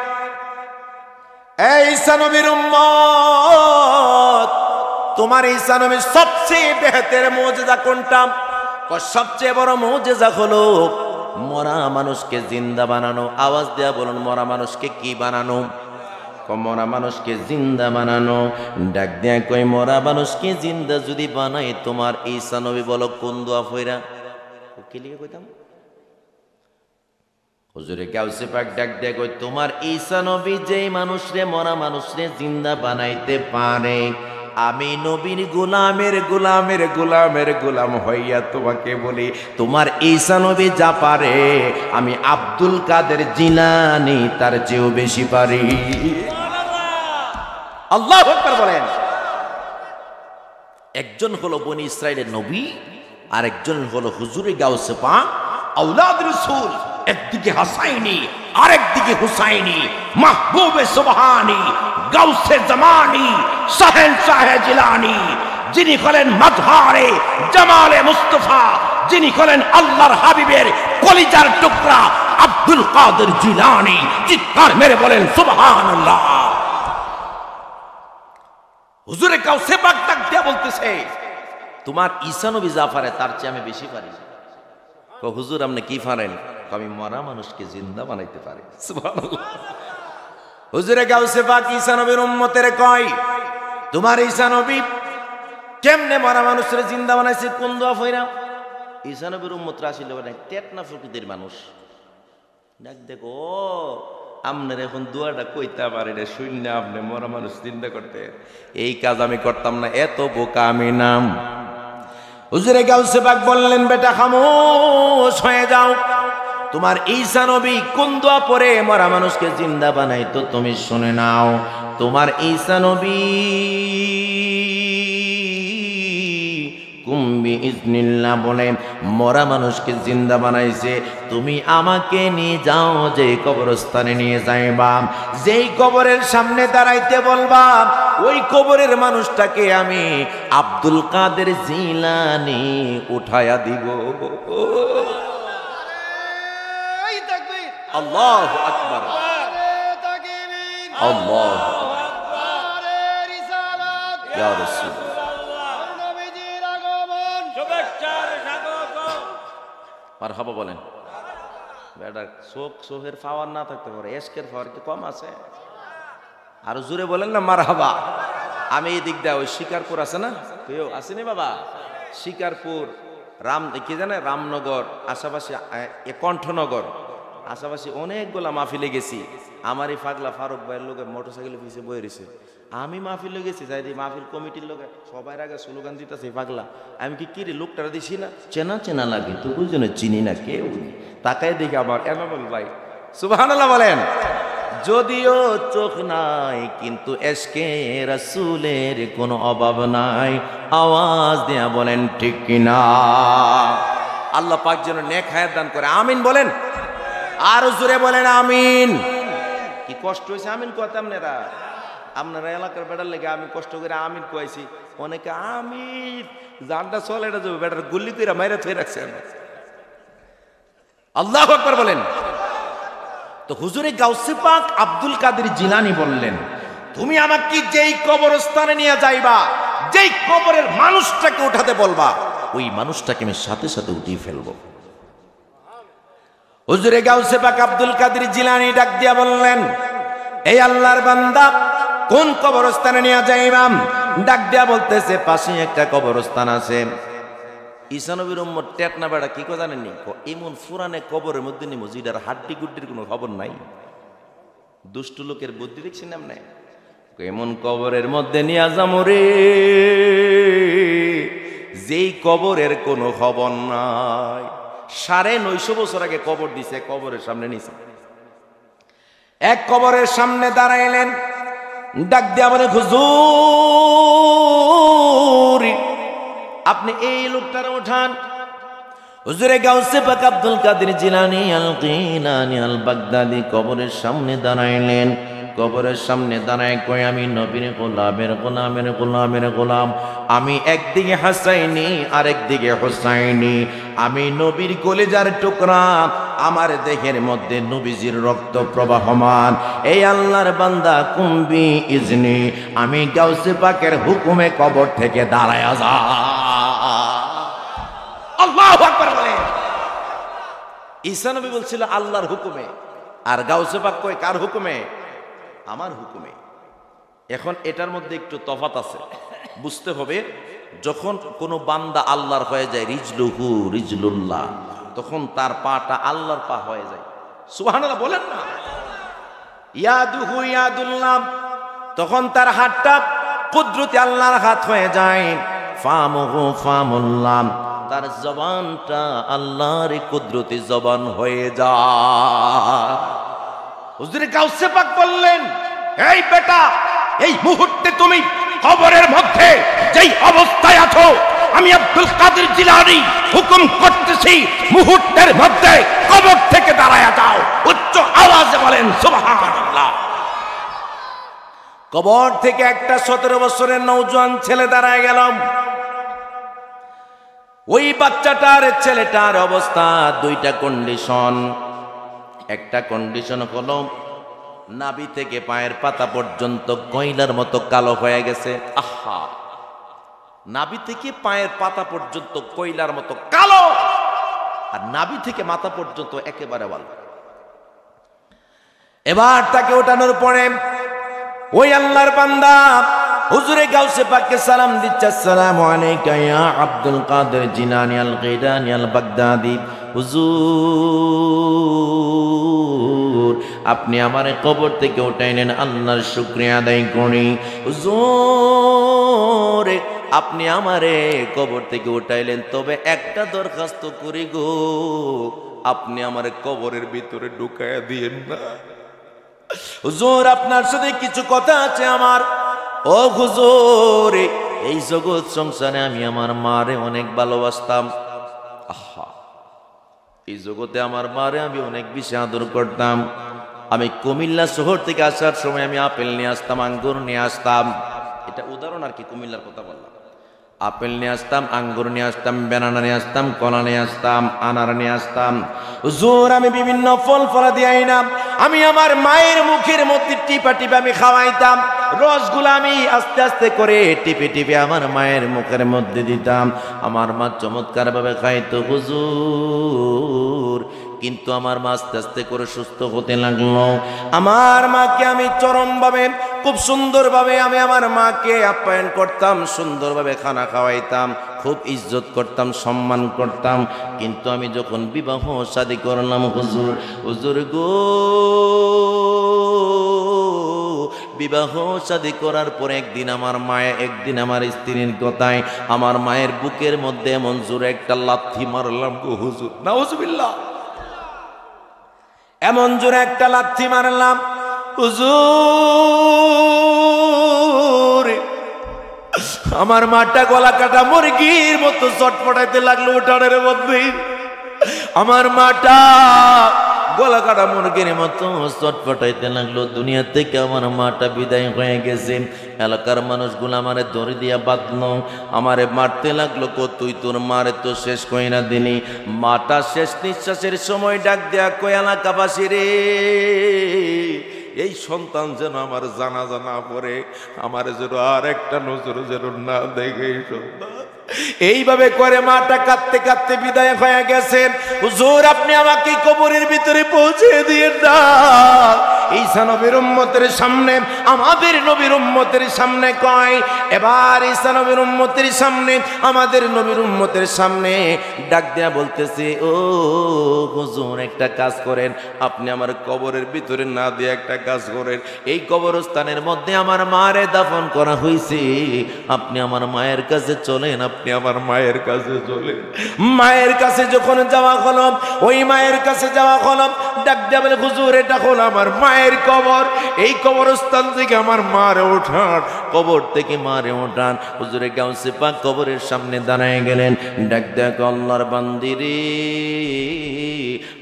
এই ঈসা নবীর উম্মত, তোমার ঈসা নবীর সবচেয়ে বেহতের মুজিজা কোনটা? সবচেয়ে বড় মুজিজা হলো মরা মানুষকে জিন্দা বানানো। আওয়াজ দেয়া বলুন, মরা মানুষকে কি বানানো? মরা মানুষকে জিন্দা বানানো। ডাক দেয়া কই, মরা মানুষকে জিন্দা যদি বানাই তোমার ঈসা নবী বলো কোন দোয়া ফইরা? কি লিখে কইতাম? হুজুরে গাউসে পাক ডাক দেয়া কই, তোমার ঈসা নবী যেই মানুষরে মরা মানুষরে জিন্দা বানাইতে পারে, আমি নবীর গোলামের গোলামের গোলামের গোলাম হইয়া তোমাকে বলি, তোমার ঈসা নবী যা পারে আমি আব্দুল কাদের জিলানী তার চেয়েও বেশি পারি। আল্লাহু আকবার বলেন। একজন হলো বনি ইসরাইলের নবী, আর একজন হলো হুজুরে গাউসে পাক আওলাদ রাসূল। একদিকে হাসাইনি আরেকদিকে হুসাইনি, মাহবুবে সুবহানি গাউসে জামানি শাহেনশাহে জিলানী, যিনি হলেন মাজহারে জামালে মুস্তাফা, যিনি হলেন আল্লাহর হাবিবের কলিজার টুকরা আব্দুল কাদের জিলানী। চিৎকার মেরে বলেন সুবহানাল্লাহ। হুজুরে গাউসে পাক ডাক দিয়া বলতেছে, তোমার ঈসা নবী যা পারে তার চেয়ে আমি বেশি পারি। হুজুর আপনি কি পারেন? আমি মরা মানুষকে জিন্দা বানাইতে পারি। সুবহানাল্লাহ। হুজুরে গাউসে পাক ঈসা নবীর উম্মতের কয়, তোমার ঈসা নবী কেমনে মরা মানুষের জিন্দা বানাইছে কোন দোয়া ফইরা? ঈসা নবীর উম্মতরা আসিল মানে টেটনা প্রকৃতির মানুষ। দেখ দেখো আপনার এখন দোয়াটা কইতে পারে না, শূন্য আপনি মরা মানুষ চিন্তা করতে, এই কাজ আমি করতাম না, এত বোকা আমি নাম। হুজুরে গাউসে পাক বললেন, বেটা খামোশ হয়ে যাও। তোমার ঈসা নবী কোন দোয়া পড়ে মরা মানুষকে জিন্দা বানাইতো তুমি শুনে নাও। তোমার ঈসা নবী কুম্বি ইজনিল্লাহ বলে মরা মানুষকে জিন্দা বানাইছে। তুমি আমাকে নিয়ে যাও, যে কবরস্থানে নিয়ে যাইবা, যেই কবরের সামনে দাঁড়াইতে বলবা, ওই কবরের মানুষটাকে আমি আব্দুল কাদের জিলানী উঠায়া দিব। আল্লাহু আকবার, আল্লাহু আকবার, ইয়া রাসূল। মারহাবা বলেন। বেটা চোখের পাওয়ার না থাকতে পারে, এশকের পাওয়ার কি কম আছে? আর জোরে বলেন না মারহাবা। আমি এই দিক দিয়ে ওই শিকারপুর আছে না, কেউ আসেনি বাবা? শিকারপুর রাম কি জানে, রামনগর আশাপাশি কণ্ঠনগর আশাপাশি অনেকগুলা মাহফিলে গেছি। আমার এই পাগলা ফারুক ভাইয়ের লোকে মোটরসাইকেল পিছিয়ে বয়ে রয়েছে। আমি মাহফিলে গেছি, যাই মাহফিল কমিটির লোকে সবাই আগে স্লোগান দিতেছে পাগলা। আমি কি রে লোকটারা দিছি না, চেনা চেনা লাগে, তো বুঝুন চিনি না কেউ। তাকাই দেখি আমার এনামুল ভাই, সুবহানাল্লাহ বলেন। যদিও চোখ নাই কিন্তু এশকে রাসূলের কোনো অভাব নাই। আওয়াজ দেয়া বলেন ঠিক কিনা? আল্লাহ পাক যেন নেক হায়াত দান করে, আমিন বলেন। আর জোরে বলেন আমিন। কি কষ্ট হয়েছে আমিন কত আপনারা? আপনারা এলাকার বেটার লেগে আমি কষ্ট করে আমিন কয়েছি। অনেকে আমিন জানটা চলে এটা যাবে, বেটার গুল্লি করে মাইরে থয়ে রাখছেন। আল্লাহু আকবার বলেন। তো হুজুরে গাউসে পাক আব্দুল কাদের জিলানী বললেন, তুমি আমাকে যেই কবরস্থানে নিয়ে যাইবা, যেই কবরের মানুষটাকে উঠাতে বলবা, ওই মানুষটাকে আমি সাথে সাথে উঠিয়ে ফেলবো। হুজুরে গাউসে পাক আব্দুল কাদের জিলানী ডাক দিয়া বললেন, এই আল্লাহর বান্দা কোন কবরস্থানে নিয়ে যাইবাম? ডাক দিয়া বলতেছে, পাশে একটা কবরস্থান আছে। ঈসা নবীর উম্মত টেটনা বেড়া কি কো জানেননি? এমন ফুরানে কবরের মধ্যে নিমো যেটার হাড্ডি গুড্ডির কোনো খবর নাই। দুষ্ট লোকের বুদ্ধি দেখছি না আপনি? এমন কবরের মধ্যে নিয়ে যাবো রে, যেই কবরের কোনো খবর নাই। 950 বছর আগে কবর দিছে, কবরের সামনে নিছে। এক কবরের সামনে দাঁড়াইলেন, ডাক দিয়া বলে, হুজুর আপনি এই লোকটারে উঠান। হুজুরে গাউসে পাক আব্দুল কাদের জিলানী আল কিলানী আল বাগদাদি কবরের সামনে দাঁড়াইলেন। কবরের সামনে দাঁড়ায় কয়, আমি নবীর গোলামের গোলামের গোলামের গোলাম। আমি একদিকে হাসাইনি আরেকদিকে হুসাইনি। আমি নবীর কলিজার টুকরা, আমার দেহের মধ্যে নবীজির রক্ত প্রবাহমান। এই আল্লাহর বান্দা কুম্বি ইজনি, আমি গাউসে পাকের হুকুমে কবর থেকে দাঁড়ায় যা। আল্লাহু আকবার বলে। ঈসা নবী বলছিল আল্লাহর হুকুমে, আর গাউসে পাক কয় কার হুকুমে? আমার হুকুমে। এখন এটার মধ্যে একটু তফাত আছে, বুঝতে হবে। যখন কোনো বান্দা আল্লাহর হয়ে যায়, রিজলুহু রিজলুল্লাহ, তখন তার পাটা আল্লাহর পা হয়ে যায়। সুবহানাল্লাহ বলেন না। ইয়াদুহু ইয়াদুল্লাহ, তখন তার হাতটা কুদরতি আল্লাহর হাত হয়ে যায়। ফামুহু ফামুল্লাহ, তার জবানটা আল্লাহর কুদরতি জবান হয়ে যায়। হুজুর গাউসে পাক বললেন, এই বেটা, এই মুহূর্তে তুমি কবরের মধ্যে যেই অবস্থায় আছো, আমি আব্দুল কাদের জিলানী হুকুম করতেছি, মুহূর্তের মধ্যে কবর থেকে দাঁড়ায়া যাও। উচ্চ আওয়াজে বলেন সুবহানাল্লাহ। কবর থেকে একটা 17 বছরের নওজোয়ান ছেলে দাঁড়ায় গেল। ওই বাচ্চাটার, ছেলেটার অবস্থা দুইটা কন্ডিশন। একটা কন্ডিশন হলো নাভি থেকে পায়ের পাতা পর্যন্ত কয়লার মতো কালো হয়ে গেছে। আহা, নাভি থেকে পায়ের পাতা পর্যন্ত কয়লার মতো কালো, আর নাভি থেকে মাথা পর্যন্ত একেবারে ভালো। এবার তাকে ওঠানোর পরে ওই আল্লাহর বান্দা হুজুরে গাউসে পাককে সালাম দিচ্ছে, আসসালামু আলাইকা ইয়া আব্দুল কাদের জিলানী আল গিলানী আল বাগদাদি। হুজুর, আপনি আমার কবর থেকে উঠাইলেন, আল্লাহর শুকরিয়া আদায় করি। হুজুর, আপনি আমারে কবর থেকে উঠাইলেন, তবে একটা দরখাস্ত করি গো, আপনি আমার কবরের ভিতরে ঢুকায়া দিয়েন না। হুজুর, আপনার সাথে কিছু কথা আছে আমার। ও হুজুর, এই জগৎ সংসারে আমি আমার মারে অনেক ভালোবাসতাম। আহা, এই জগতে আমার মারে আমি অনেক বেশি আদর করতাম। আমি কুমিল্লা শহর থেকে আসার সময় আমি আপেল নিয়ে আসতাম, আঙ্গুর নিয়ে আসতাম। এটা উদাহরণ আর কি, কুমিল্লার কথা বললাম। আপেল নিয়ে আসতাম, আঙ্গুর নিয়ে আসতাম, বেনানা নিয়ে আসতাম, কলা নিয়ে আসতাম, আনার নিয়ে আসতাম। হুজুর, আমি বিভিন্ন ফল ফলা দিয়ে আইনাম, আমি আমার মায়ের মুখের মধ্যে টিপা টিপে আমি খাওয়াইতাম। রসগুলো আমি আস্তে আস্তে করে টিপে টিপে আমার মায়ের মুখের মধ্যে দিতাম। আমার মা চমৎকার ভাবে খাইতো হুজুর। কিন্তু আমার মা আস্তে আস্তে করে সুস্থ হতে লাগলো। আমার মাকে আমি চরমভাবে, খুব সুন্দরভাবে আমি আমার মাকে আপ্যায়ন করতাম, সুন্দরভাবে খানা খাওয়াইতাম, খুব ইজ্জত করতাম, সম্মান করতাম। কিন্তু আমি যখন বিবাহ শাদী করলাম হুজুর গো, বিবাহ শাদী করার পরে একদিন আমার মায়ের, একদিন আমার স্ত্রীর কথায় আমার মায়ের বুকের মধ্যে এমন জোরে একটা লাথি মারলাম গো হুজুর, নাউজুবিল্লাহ। এমন জোরে একটা লাথি মারলাম হুজুর, আমার মাটা গলা কাটা মুরগির মতো চটপটাইতে লাগলো উঠানের মধ্যে। আমার মাটা গলা কাটা মুরগির মতো চটপটাইতে লাগলো। দুনিয়া থেকে আমার মাটা বিদায় হয়ে গেছে। এলাকার মানুষগুলো আমারে দড়ি দিয়া বাঁধলো, আমারে মারতে লাগলো। তুই তোর মারে তো শেষ কইরা দিলি। মাটা শেষ নিঃশ্বাসের সময় ডাক দেয়া কই, এলাকাবাসী রে, এই সন্তান যেন আমার জানাজা না পড়ে, আমার যেন আর একটা নজর যেন না দেখে এই সন্তান। এইভাবে করে মাটা কাঁদতে কাঁদতে বিদায় হয়ে গেছেন। হুজুর, আপনি আমাকে কবরের ভিতরে পৌঁছে দিয়েন না। ঈসা নবীর উম্মতের সামনে, আমাদের নবীর উম্মতের সামনে কয়, এবার ঈসা নবীর উম্মতের সামনে, আমাদের নবীর উম্মতের সামনে ডাক দেয়া বলতেছে, ও হুজুর, একটা কাজ করেন, আপনি আমার কবরের ভিতরে না দিয়ে একটা কাজ করেন। এই কবরস্থানের মধ্যে আমার মারে দাফন করা হয়েছে, আপনি আমার মায়ের কাছে চলেন, আপনি আমার মায়ের কাছে চলেন। মায়ের কাছে যখন যাওয়া হলো, ওই মায়ের কাছে যাওয়া হলো, ডাক দেয়া বলে, হুজুর, এটা হলো আমার মায়ের কবর, এই কবরস্থান থেকে আমার মারে ওঠান, কবর থেকে মারে ওঠান। হুজুরে গাউসে পাক কবরের সামনে দাঁড়ায় গেলেন। ডাক দেয়া, আল্লাহর বান্দিরে,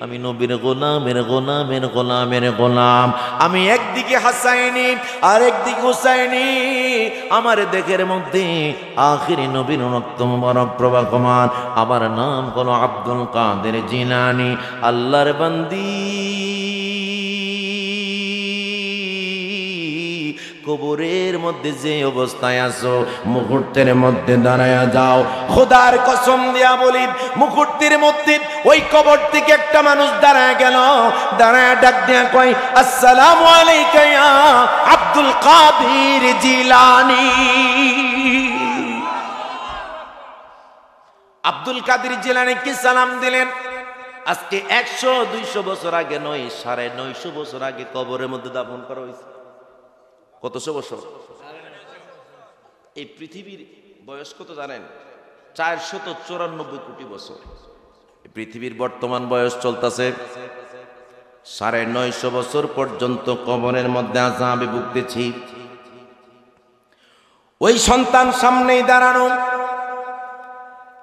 আমি নবীর গোলামের গোলামের গোলামের গোলাম। আমি একদিকে হাসাইনি আর একদিকে হুসাইনি, আমার দেখের মধ্যে আখিরি নবীর রক্ত মুবারক প্রবাহমান। আমার নাম হলো আব্দুল কাদের জিলানী। আল্লাহর বান্দি, কবরের মধ্যে যে অবস্থায় আছো মুহূর্তের মধ্যে দাঁড়ায়া যাও। খোদার কসম দিয়া বলি, মুহূর্তের মধ্যে ওই কবর থেকে একটা মানুষ দাঁড়ায় গেল, দাঁড়ায় ডাক দিয়া কয়, আসসালামু আলাইকা ইয়া আব্দুল কাদের জিলানী। আব্দুল কাদের জিলানী কি সালাম দিলেন। আজকে 100-200 বছর আগে নয়, 950 বছর আগে কবরের মধ্যে দাফন করা হয়েছে। কতশো বছর? এই পৃথিবীর বয়স কত জানেন? 494 কোটি বছর। পৃথিবীর বর্তমান বয়স চলতেছে 950 বছর পর্যন্ত কবরের মধ্যে আযাবে ভুগতেছি। ওই সন্তান সামনেই দাঁড়ানো,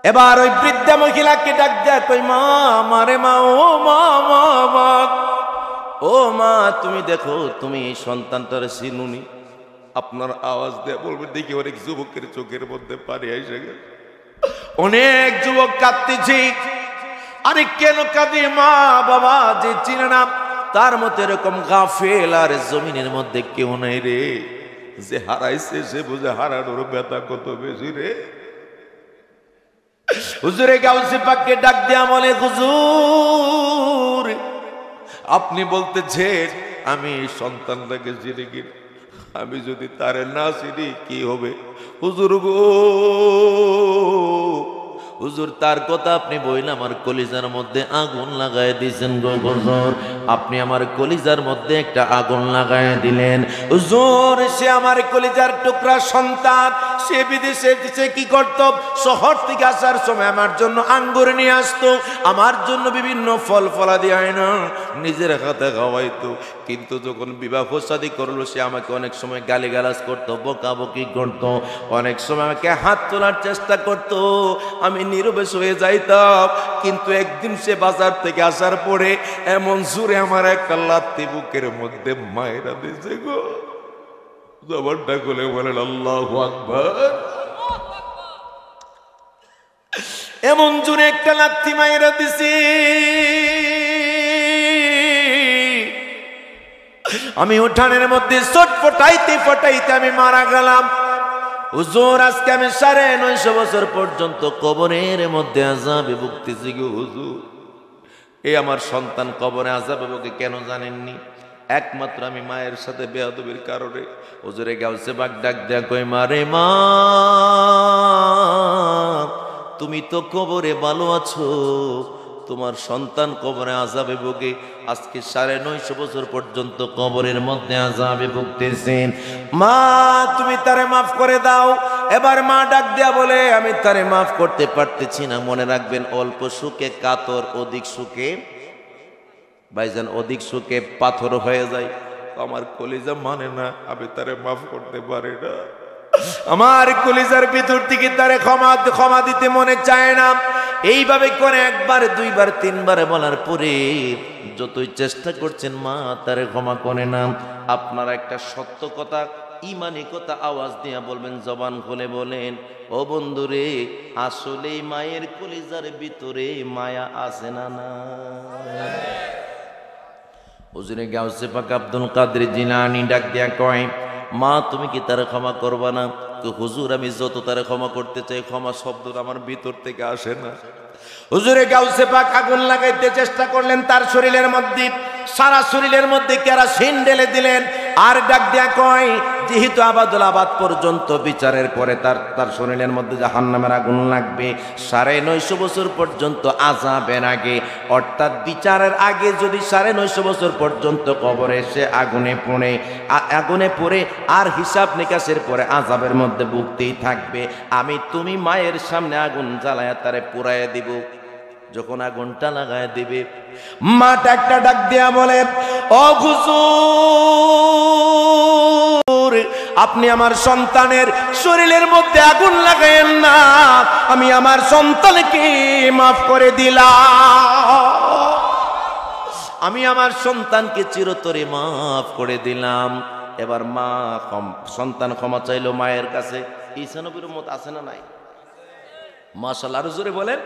এবার ওই বৃদ্ধা মহিলাকে ডাক দেয়, কই মা, মারে মা, ও মা, মা, মা, ও মা, তুমি দেখো, তুমি এই সন্তানটার চিনুনি? আপনার আওয়াজ দেয়া বলবে দেখি অনেক যুবকের চোখের মধ্যে পানি এসে গেল। অনেক যুবক কাঁদতেছে। আরে কেন কাঁদে মা বাবা? যে চিনে না তার মতো এরকম গাফেল আর জমিনের মধ্যে কেউ নাই রে। যে হারাইছে সে বুঝে হারানোর ব্যথা কত বেশি রে। হুজুরে গাউসে পাককে ডাক দিয়া বলে, হুজুর আপনি বলতেছেন আমি সন্তানটাকে চিনি কিনা? আমি যদি তারে না চিনি কি হবে? হুজুর গো, হুজুর তার কথা আপনি বইলে আমার কলিজার মধ্যে আগুন লাগায় দিয়েছেন গো হুজুর। আপনি আমার কলিজার মধ্যে একটা আগুন লাগায় দিলেন হুজুর। সে আমার কলিজার টুকরা সন্তান, সে বিদেশে সে কি করত? শহর থেকে আসার সময় আমার জন্য আঙ্গুর নিয়ে আসতো, আমার জন্য বিভিন্ন ফল ফলাদি হয় না নিজের হাতে খাওয়াইতো। কিন্তু যখন বিবাহ শাদী করলো সে আমাকে অনেক সময় গালিগালাজ করতো, বকাবকি করতো, অনেক সময় আমাকে হাত তোলার চেষ্টা করতো, আমি নীরবে হয়ে যাইতাম। কিন্তু একদিন সে বাজার থেকে আসার পরে এমন জোরে আমার একটা লাত্তি বুকের মধ্যে মায়েরা দিয়েছে গো। জবানটা খুলে বলেন আল্লাহু আকবার। এমন জোরে একটা লাত্তি মায়েরা দিছি, আমি উঠানের মধ্যে চোট ফটাইতে ফটাইতে আমি মারা গেলাম। হুজুর আজকে আমি 950 বছর পর্যন্ত কবরের মধ্যে আযাবে ভুগতেছি গো হুজুর। এই আমার সন্তান কবরে আযাবে ভোগে কেন জানেননি? একমাত্র আমি মায়ের সাথে বেয়াদবির কারণে। হুজুরে গাউসে পাক ডাক দেয়া কই, মারে মা, তুমি তো কবরে ভালো আছো, তোমার সন্তান কবরে আযাবে ভোগে। আজকে 950 বছর পর্যন্ত কবরের মধ্যে আযাবে ভুগতেছেন। মা তুমি তারে মাফ করে দাও। এবার মা ডাক দেয়া বলে, আমি তারে মাফ করতে পারতেছি না। মনে রাখবেন, অল্প সুখে কাতর, অধিক সুখে ভাইজান অধিক সুখে পাথর হয়ে যায়। আমার কলিজা মানে না, আমি তারে মাফ করতে পারি না। আমার কলিজার ভিতর থেকে তারে ক্ষমা দিতে মনে চায় না। এইভাবে করে একবার, দুইবার, তিনবার বলার পরে যতই চেষ্টা করছেন মা তারে ক্ষমা করে না। আপনারা একটা সত্য কথা, ইমানি কথা আওয়াজ দিয়ে বলবেন, জবান খুলে বলেন, ও বন্ধুরে, আসলেই মায়ের কলিজার ভিতরে মায়া আছে না? না। হুজুরে গাউসে পাক আব্দুল কাদের জিলানী ডাক দিয়া কয়, মা তুমি কি তারে ক্ষমা করবা না? তো হুজুর আমি যত তারে ক্ষমা করতে চাই, ক্ষমা শব্দটা আমার ভিতর থেকে আসে না। হুজুরে গাউসে পাক আগুন লাগাইতে চেষ্টা করলেন তার শরীরের মধ্যে, সারা শরীরের মধ্যে কেরাসিন ঢেলে দিলেন। আর ডাক দিয়া কয়, যেহেতু আবাদুল আবাদ পর্যন্ত বিচারের পরে তার শরীরের মধ্যে জাহান্নামের আগুন লাগবে। 950 বছর পর্যন্ত আযাবের আগে, অর্থাৎ বিচারের আগে যদি 950 বছর পর্যন্ত কবরে সে আগুনে পড়ে আর হিসাব নিকাশের পরে আযাবের মধ্যে ভুগতেই থাকবে। আমি তুমি মায়ের সামনে আগুন জ্বালায়া তারে পুড়াইয়া দিব। যখন আগুনটা লাগায় দিবে, মাটা একটা ডাক দিয়া বলে, ও হুজুর আপনি আমার সন্তানের শরীরের মধ্যে আগুন লাগায়েন না, আমি আমার সন্তানকে মাফ করে দিলাম, আমি আমার সন্তানকে চিরতরে মাফ করে দিলাম। এবার মা সন্তান ক্ষমা চাইলো মায়ের কাছে। ঈসা নবীর উম্মত আছে না নাই? মাশাআল্লাহ, আরো জোরে বলেন।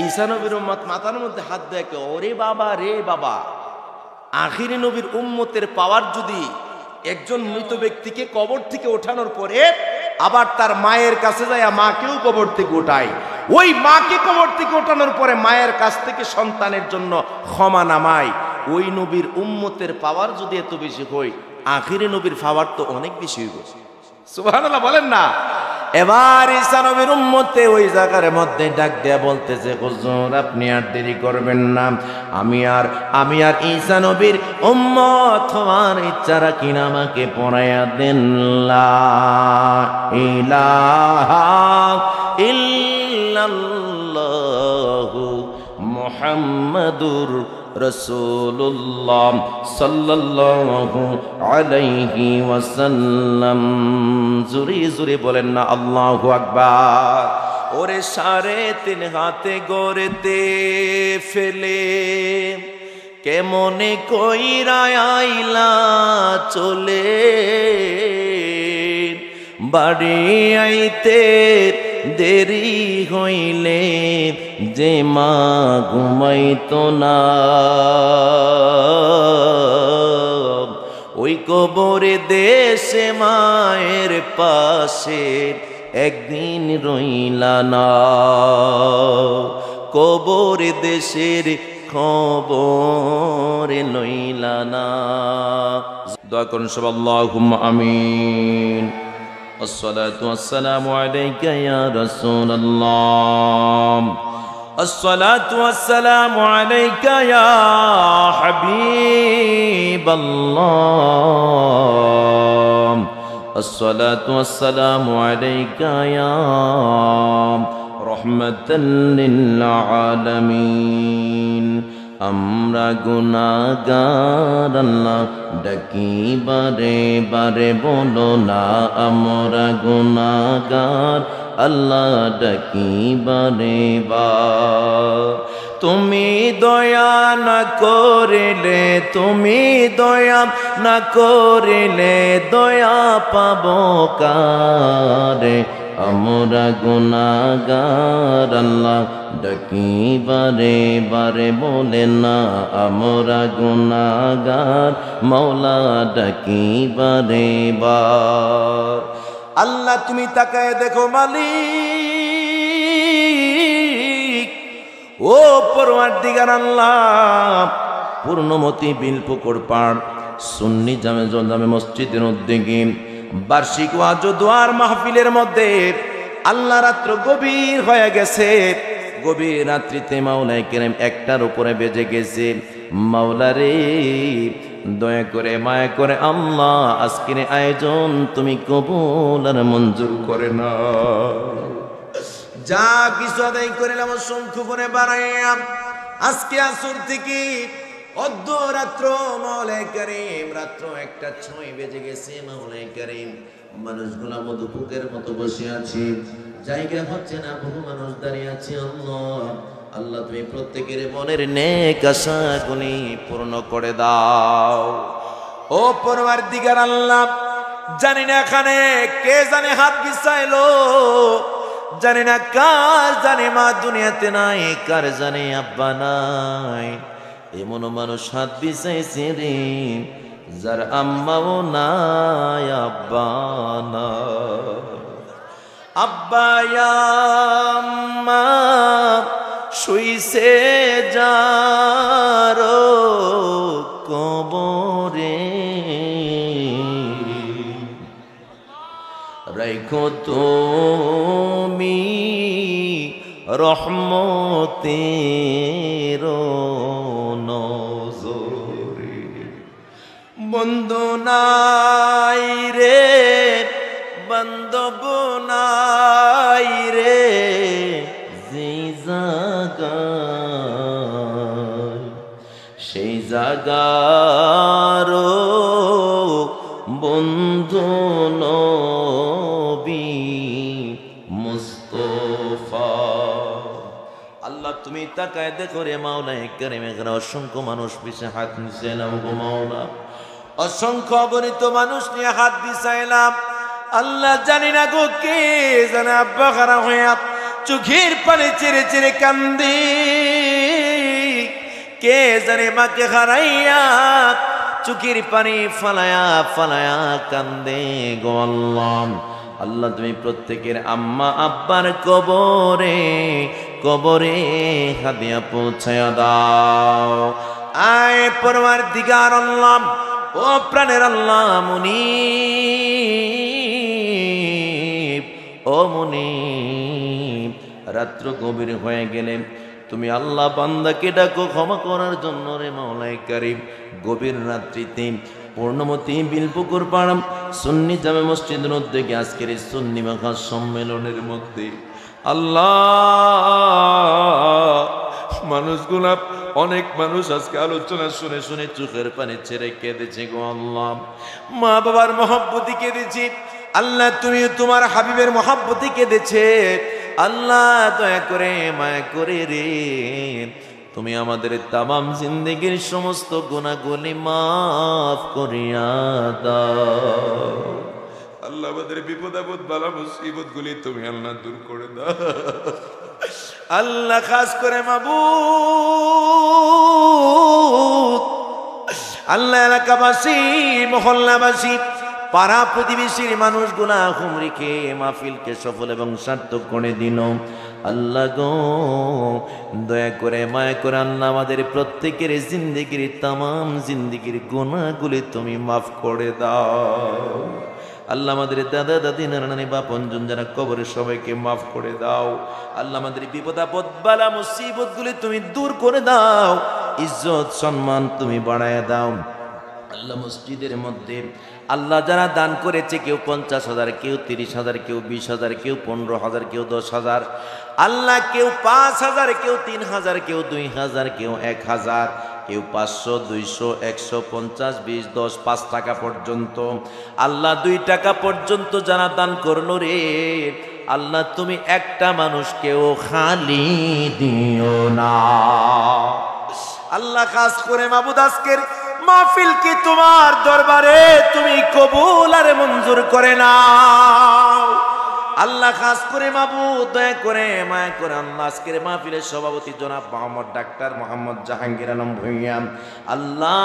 ঈসা নবীর উম্মত মাথার মধ্যে হাত দেখে, ওরে বাবা রে বাবা, আখিরি নবীর উম্মতের পাওয়ার যদি একজন মৃত ব্যক্তিকে কবর থেকে ওঠানোর পরে আবার তার মায়ের কাছে যায়, মাকেও কবর থেকে ওঠায়। ওই মাকে কবর থেকে ওঠানোর পরে মায়ের কাছ থেকে সন্তানের জন্য ক্ষমা নামায়। ওই নবীর উম্মতের পাওয়ার যদি এত বেশি হয়, আখিরে নবীর পাওয়ার তো অনেক বেশি হইব। সুবহানাল্লাহ বলেন না। এবার ঈসা নবীর উম্মতে ওই জায়গার মধ্যে ডাক দেয়া বলতেছে, হুজুর আপনি আর দেরি করবেন না, আমি আর ঈসা নবীর উম্মত হওয়ার ইচ্ছা রাখি না, আমাকে পড়াইয়া দেন লা ইলাহা ইল্লাল্লাহু মুহাম্মাদুর রাসূলুল্লাহ সাল্লাল্লাহু আলাইহি ওয়াসাল্লাম। জোরে জোরে বলেন না আল্লাহু আকবার। ওরে 3.5 হাতে গড়তে ফেলে কেমনে কইরা আইলা চলে, বাড়ি আইতে দেরি হইলে যে মা ঘুমাইতো না, ওই কবরে দেশে মায়ের পাশে একদিন রইলা না, কবরে দেশের খবর লইলা না। দোয়া করুন সব, আল্লাহুম্মা আমিন। الصلاة والسلام عليك يا رسول الله، الصلاة والسلام عليك يا حبيب الله، الصلاة والسلام عليك يا رحمة للعالمين। আমরা গুনাহগার আল্লাহ ডাকি বারে বারে, বলো না আমরা গুনাহগার আল্লাহ ডাকি বারে বার। তুমি দয়া না করিলে, তুমি দয়া না করিলে দয়া পাবো কারে, আমরা গুনাহগার আল্লাহ ডাকি বারে বারে, বলে না আমরা গুনাহগার মাওলা ডাকি বারে বার। আল্লাহ তুমি তাকায় দেখো মালিক, ও পরওয়ারদিগার আল্লাহ, পূর্ণমতি বিলপুকুর পাড় সুন্নি জামে মসজিদের উদ্যোগে বার্ষিক ওয়াজ ও দোয়ার মাহফিলের মধ্যে আল্লাহ রাত্র গভীর হয়ে গেছে। গভীর রাত্রিতে মাওলায়ে কেরাম 1টার উপরে বেজে গেছে। মাওলা রে দয়া করে মায়া করে আল্লাহ আজকের আয়োজন তুমি কবুল আর মঞ্জুর করে না। যা কিছু আদায় করিলাম অসংখ্য করে বাড়াইয়া আজকে আসর থেকে অর্ধরাত্র মাওলায়ে কারীম রাত্র 1:06 বেজে গেছে। মাওলায়ে কারীম মানুষগুলা মধুপুকের মতো বসে আছে, জায়গা হচ্ছে না, বহু মানুষ দাঁড়িয়ে আছে। আল্লাহ তুমি প্রত্যেকের মনের নেক আশাগুলি পূর্ণ করে দাও। ও পরওয়ারদিগার আল্লাহ, জানি না এখানে কে জানে হাত বিছাইলো, জানি না কার জানে মা দুনিয়াতে নাই, কার জানে আব্বা নাই, এমন মানুষ হাত বিছাইছে রে যার আম্মাও নাই আব্বা নাই। আব্বা আম্মা শুইছে যারো কবরে, রাইখো তুমি রহমতের নজরে, বন্ধু নাই রে বান্ধব নাই রে, যেই জায়গায় সেই জায়গার বন্ধু নবী মুস্তাফা। আল্লাহ তুমি তাকায় দেখো রে মাওলায়ে কারীম, এখানে অসংখ্য মানুষ পিছে হাত নিচাইলাম গো মাওলা, অসংখ্য অগণিত মানুষ নিয়ে হাত বিছাইলাম। আল্লাহ জানি না গো কে জানে আব্বা খারাপ হইয়া চোখের পানি চেরে চেরে কান্দি, কে জানে মাকে হারাইয়া চোখের পানি ফালায়া ফালায়া কান্দে গো আল্লাহ। আল্লাহ তুমি প্রত্যেকের আম্মা আব্বার কবরে কবরে হাদিয়া পৌঁছায়া দাও। আয় পরওয়ারদিগার আল্লাহ, ও প্রাণের আল্লাহ মুনীব, ও মুনীব, রাত্র গভীর হয়ে গেলে তুমি আল্লাহ বান্দাকে ডাকো ক্ষমা করার জন্য রে মাওলাই কারীম। গভীর রাত্রিতে পূর্ণমতি বিলপুকুর পাড়াম সুন্নি জামে মসজিদের উদ্যোগে আজকের এই সুন্নি মাখা সম্মেলনের মধ্যে আল্লাহ মানুষগুলা, অনেক মানুষ আজকে আলোচনা শুনে শুনে চোখের পানি ছেড়ে কেঁদেছে গো আল্লাহ। মা বাবার মহব্বতি কেঁদেছে আল্লাহ, তুমি তোমার হাবিবের মহব্বতি কেঁদেছে আল্লাহ। দয়া করে মায়া করে রে তুমি আমাদের তামাম জিন্দেগির সমস্ত গুনাহগুলি মাফ করিয়া দাও আল্লাহ। আমাদের বিপদ আপদ বালা মুসিবত গুলি তুমি আল্লাহ দূর করে দাও আল্লাহ। খাস করে মাবুদ আল্লাহ এলাকাবাসী, মহল্লাবাসী, পাড়া প্রতিবেশীর মানুষগুলা হুমরি খেয়ে মাহফিলকে সফল এবং সার্থক করে দিন আল্লাহ গো। দয়া করে মায়া করে আল্লাহ আমাদের প্রত্যেকের জিন্দেগির তামাম জিন্দেগির গুনাহগুলি তুমি মাফ করে দাও আল্লাহ। আমাদের দাদা দাদি নানা নানি বাপনজন যারা কবরে সবাইকে মাফ করে দাও আল্লাহ। আমাদের বিপদ আপদ বালা মুসিবত গুলি তুমি দূর করে দাও, ইজ্জত সম্মান তুমি বাড়ায় দাও আল্লাহ। মসজিদের মধ্যে আল্লাহ যারা দান করেছে, কেউ 50,000, কেউ 30,000, কেউ 20,000, কেউ 15,000, কেউ 10,000 আল্লাহ, কেউ 5,000, কেউ 3,000, কেউ 2,000, কেউ 1,000, কেউ 500, 200, 150, 20, 10, 5 টাকা পর্যন্ত আল্লাহ, 2 টাকা পর্যন্ত যারা দান করলো রে আল্লাহ, তুমি একটা মানুষকেও খালি দিও না আল্লাহ। খাস করে মাবুদ আজকের মাহফিল কি তোমার দরবারে তুমি কবুল আর মঞ্জুর করে নাও আল্লাহ। খাস করে মাবুদ দয়া করে মায়া করে আল্লাহ আজকের মাহফিলের সভাপতি জনাব মোহাম্মদ ডাক্তার মোহাম্মদ জাহাঙ্গীর আলম ভূঁইয়া আল্লাহ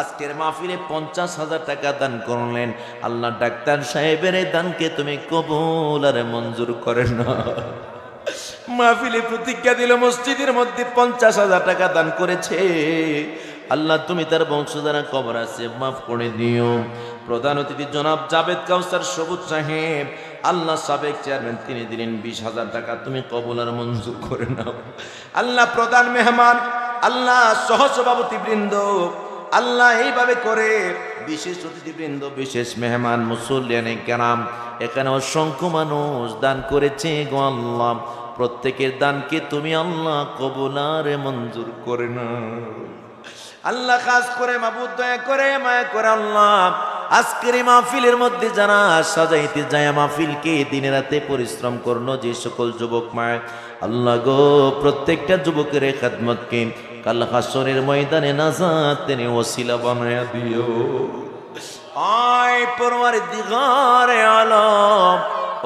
আজকের মাহফিলে 50,000 টাকা দান করলেন আল্লাহ। ডাক্তার সাহেবের এই দানকে তুমি কবুল আর মঞ্জুর করে নাও। মাহফিলে প্রতিজ্ঞা দিল মসজিদের মধ্যে 50,000 টাকা দান করেছে আল্লাহ, তুমি তার বংশধারা কবর আছে মাফ করে দিও। প্রধান অতিথি জনাব জাবেদ কাউসার সবুজ সাহেব আল্লাহ সাবেক চেয়ারম্যান, তিনি দিলেন 20,000 টাকা, তুমি কবুল আর মঞ্জুর করে নাও আল্লাহ। প্রধান মেহমান আল্লাহ, সহসভাপতি বৃন্দ আল্লাহ, এইভাবে করে বিশেষ অতিথিবৃন্দ, বিশেষ মেহমান, মুসল্লিয়ানে কেরাম, এখানে অসংখ্য মানুষ দান করেছে গো আল্লাহ। প্রত্যেকের দানকে তুমি আল্লাহ কবুল আর মঞ্জুর করে নাও আল্লাহ। খাস করে মাবুদ দয়া করে মায়া করে আল্লাহ আজকের এই মাহফিলের মধ্যে যারা সাজাইতে যায় মাহফিলকে দিনে রাতে পরিশ্রম করলো যে সকল যুবক মায় আল্লাহ গো, প্রত্যেকটা যুবকের খেদমতকে কাল হাসরের ময়দানে নাজাতের ওসিলা বানায়া দিও। আয় পরওয়ারদিগার আলম,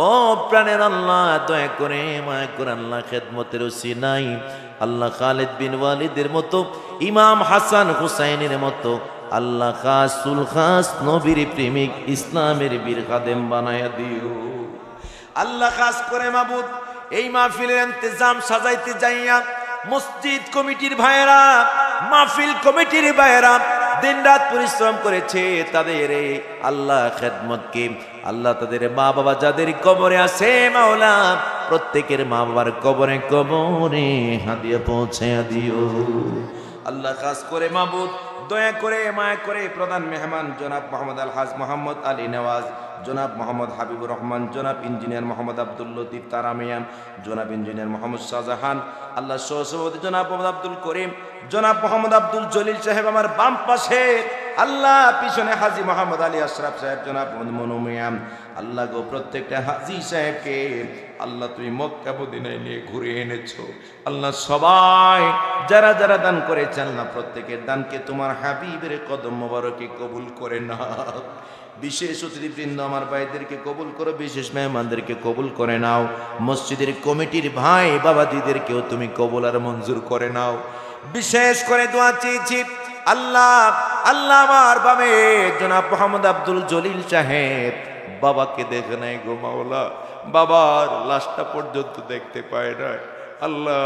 ও প্রাণের আল্লাহ দয়া করে মায়া করে আল্লাহ খেদমতের ওসিলাই আল্লাহ খালিদ বিন ওয়ালিদের মতো, ইমাম হাসান হুসাইনের মতো আল্লাহ খাসুল খাস নবীর প্রেমিক ইসলামের বীর খাদেম বানায়া দিও আল্লাহ। খাস করে মাবুদ এই মাহফিলের ইন্তজাম সাজাইতে যাইয়া মসজিদ কমিটির ভাইয়েরা, মাহফিল কমিটির ভাইয়েরা দিন রাত পরিশ্রম করেছে, তাদের আল্লাহ খেদমতকে আল্লাহ তাদের মা বাবা যাদের কবরে আছে মাওলা প্রত্যেকের মা বাবার কবরে কবরে হাদিয়া পৌঁছে দিও আল্লাহ। খাস করে মাবুদ দয়া করে মায়া করে প্রধান মেহমান জনাব মোহাম্মদ আলহাজ মোহাম্মদ আলী নওয়াজ, জনাব মোহাম্মদ হাবিবুর রহমান, জনাব ইঞ্জিনিয়ার মোহাম্মদ আব্দুল লতিফ তারামিয়ান, জনাব ইঞ্জিনিয়ার মোহাম্মদ শাহজাহান, আল্লাহ সহসভাপতি জনাব মোহাম্মদ আব্দুল করিম, জনাব মোহাম্মদ আব্দুল জলিল সাহেব আমার বাম পাশে, আল্লাহ পিছনে হাজি মোহাম্মদ আলী আশরাফ সাহেব, জনাব মনু মিয়াম, আল্লাহ গো প্রত্যেকটা হাজি সাহেবকে আল্লাহ তুমি মক্কা মদিনায় নিয়ে ঘুরে এনেছো আল্লাহ। সবাই যারা যারা দান করেছে আল্লাহ প্রত্যেকের দানকে তোমার হাবিবের কদম মোবারকে কবুল করে নাও। বিশেষ অতিথিবৃন্দ আমার ভাইদেরকে কবুল করো, বিশেষ মেহমানদেরকে কবুল করে নাও। মসজিদের কমিটির ভাই বাবাজিদেরকেও তুমি কবুল আর মঞ্জুর করে নাও। বিশেষ করে দোয়া চেয়েছি আল্লাহ আল্লাহ আমার বামে জনাব মোহাম্মদ আব্দুল জলিল সাহেব বাবাকে দেখে নাই গো মাওলা, বাবার লাশটা পর্যন্ত দেখতে পায় না। আল্লাহ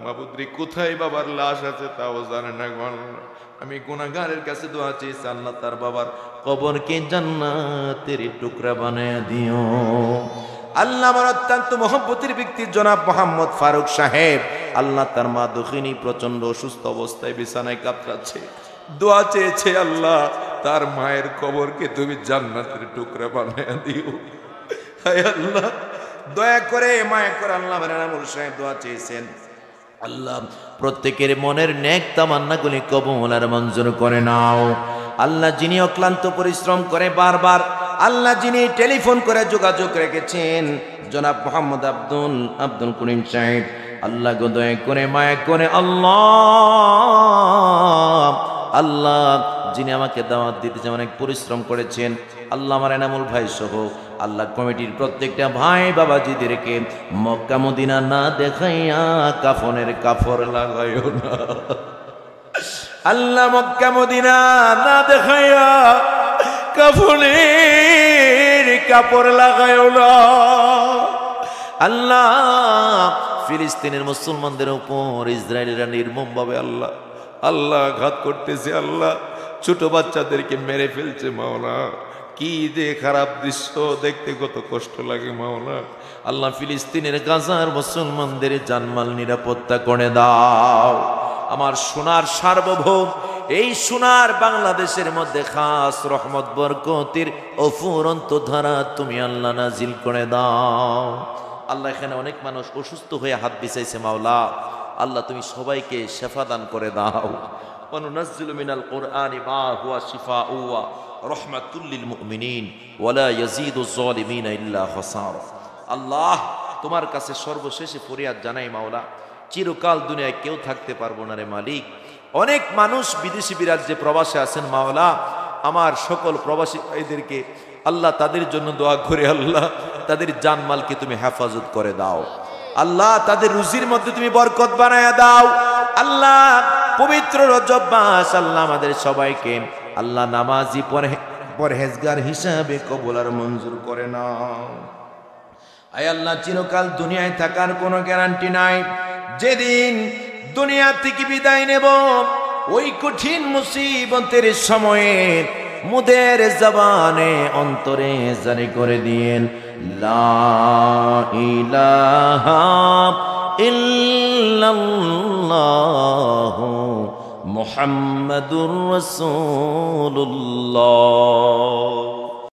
মাবুদ্রি কোথায় বাবার লাশ আছে তাও জানে না গো আল্লাহ। আমি গুনাহগারের কাছে দোয়া চেয়েছি, আল্লাহ তার বাবার কবরকে জান্নাতের টুকরা বানায় দিও। আল্লাহ আমার অত্যন্ত মহব্বতের ব্যক্তি জনাব মোহাম্মদ ফারুক সাহেব, আল্লাহ তার মা দক্ষিণী প্রচন্ড অসুস্থ অবস্থায় বিছানায় কাতরাচ্ছে, দোয়া চেয়েছে আল্লাহ তার মায়ের কবরকে তুমি জান্নাতের টুকরা বানায় দিও। হায় আল্লাহ দয়া করে মায়া করে আল্লাহ এনামুল সাহেব দোয়া চেয়েছেন, আল্লাহ প্রত্যেকের মনের নেক তামান্নাগুলি কবুল আর মঞ্জুর করে নাও। আল্লাহ যিনি অক্লান্ত পরিশ্রম করে বারবার, আল্লাহ যিনি টেলিফোন করে যোগাযোগ রেখেছেন জনাব মোহাম্মদ আব্দুল করিম সাহেব, আল্লাহ গো দয়া করে মায়া করে আল্লাহ আল্লাহ যিনি আমাকে দাওয়াত দিতে অনেক পরিশ্রম করেছেন, আল্লাহ আমার এনামুল ভাই সহ আল্লাহ কমিটির প্রত্যেকটা ভাই বাবাজিদেরকে মক্কা মদিনা না দেখাইয়া কাফনের কাপড় লাগাইও না। আল্লাহ মক্কা মদিনা না দেখাইয়া কাফনের কাপড় লাগাইও না। আল্লাহ ফিলিস্তিনের মুসলমানদের উপর ইসরায়েলিরা নির্মমভাবে আল্লাহ আল্লাহ ঘাত করতেছে, আল্লাহ ছোট বাচ্চাদেরকে মেরে ফেলছে মাওলা। কি যে খারাপ দৃশ্য দেখতে কত কষ্ট লাগে মাওলা। আল্লাহ ফিলিস্তিনের গাজার মুসলমানদের জানমাল নিরাপত্তা করে দাও। আমার সোনার সার্বভৌম এই সোনার বাংলাদেশের মধ্যে খাস রহমত বরকতের অফুরন্ত ধারা তুমি আল্লাহ নাজিল করে দাও। আল্লাহ এখানে অনেক মানুষ অসুস্থ হয়ে হাত বিছাইছে মাওলা, আল্লাহ তুমি সবাইকে শেফা দান করে দাও। ওয়ানুনাজ্জিলু মিনাল কুরআনি মা হুয়া শিফাউ ওয়া রাহমাতুল লিল মুমিনিন ওয়া লা ইয়াজিদুজ জালিমিনা ইল্লা খাসারা। আল্লাহ তোমার কাছে সর্বশেষে ফরিয়াদ জানাই মাওলা, চিরকাল দুনিয়ায় কেউ থাকতে পারবো না রে মালিক। অনেক মানুষ বিদেশি বিরাজ্যে প্রবাসে আছেন মাওলা, আমার সকল প্রবাসী ভাইদেরকে আল্লাহ তাদের জন্য দোয়া করে আল্লাহ তাদের জানমালকে তুমি হেফাজত করে দাও। আল্লাহ তাদের রুজির মধ্যে তুমি বরকত বানায়া দাও। আল্লাহ পবিত্র রজব মাস আল্লাহ আমাদের সবাইকে আল্লাহ নামাজি পরহেজগার হিসাবে কবুল আর মঞ্জুর করে নাও। আয় আল্লাহ চিরকাল দুনিয়ায় থাকার কোনো গ্যারান্টি নাই, যেদিন দুনিয়া থেকে বিদায় নেব ওই কঠিন মুসিবতের সময়ে মুদের জবানে অন্তরে জারি করে দিয়েন লা ইলাহা ইল্লাল্লাহু মুহাম্মাদুর রাসূলুল্লাহ।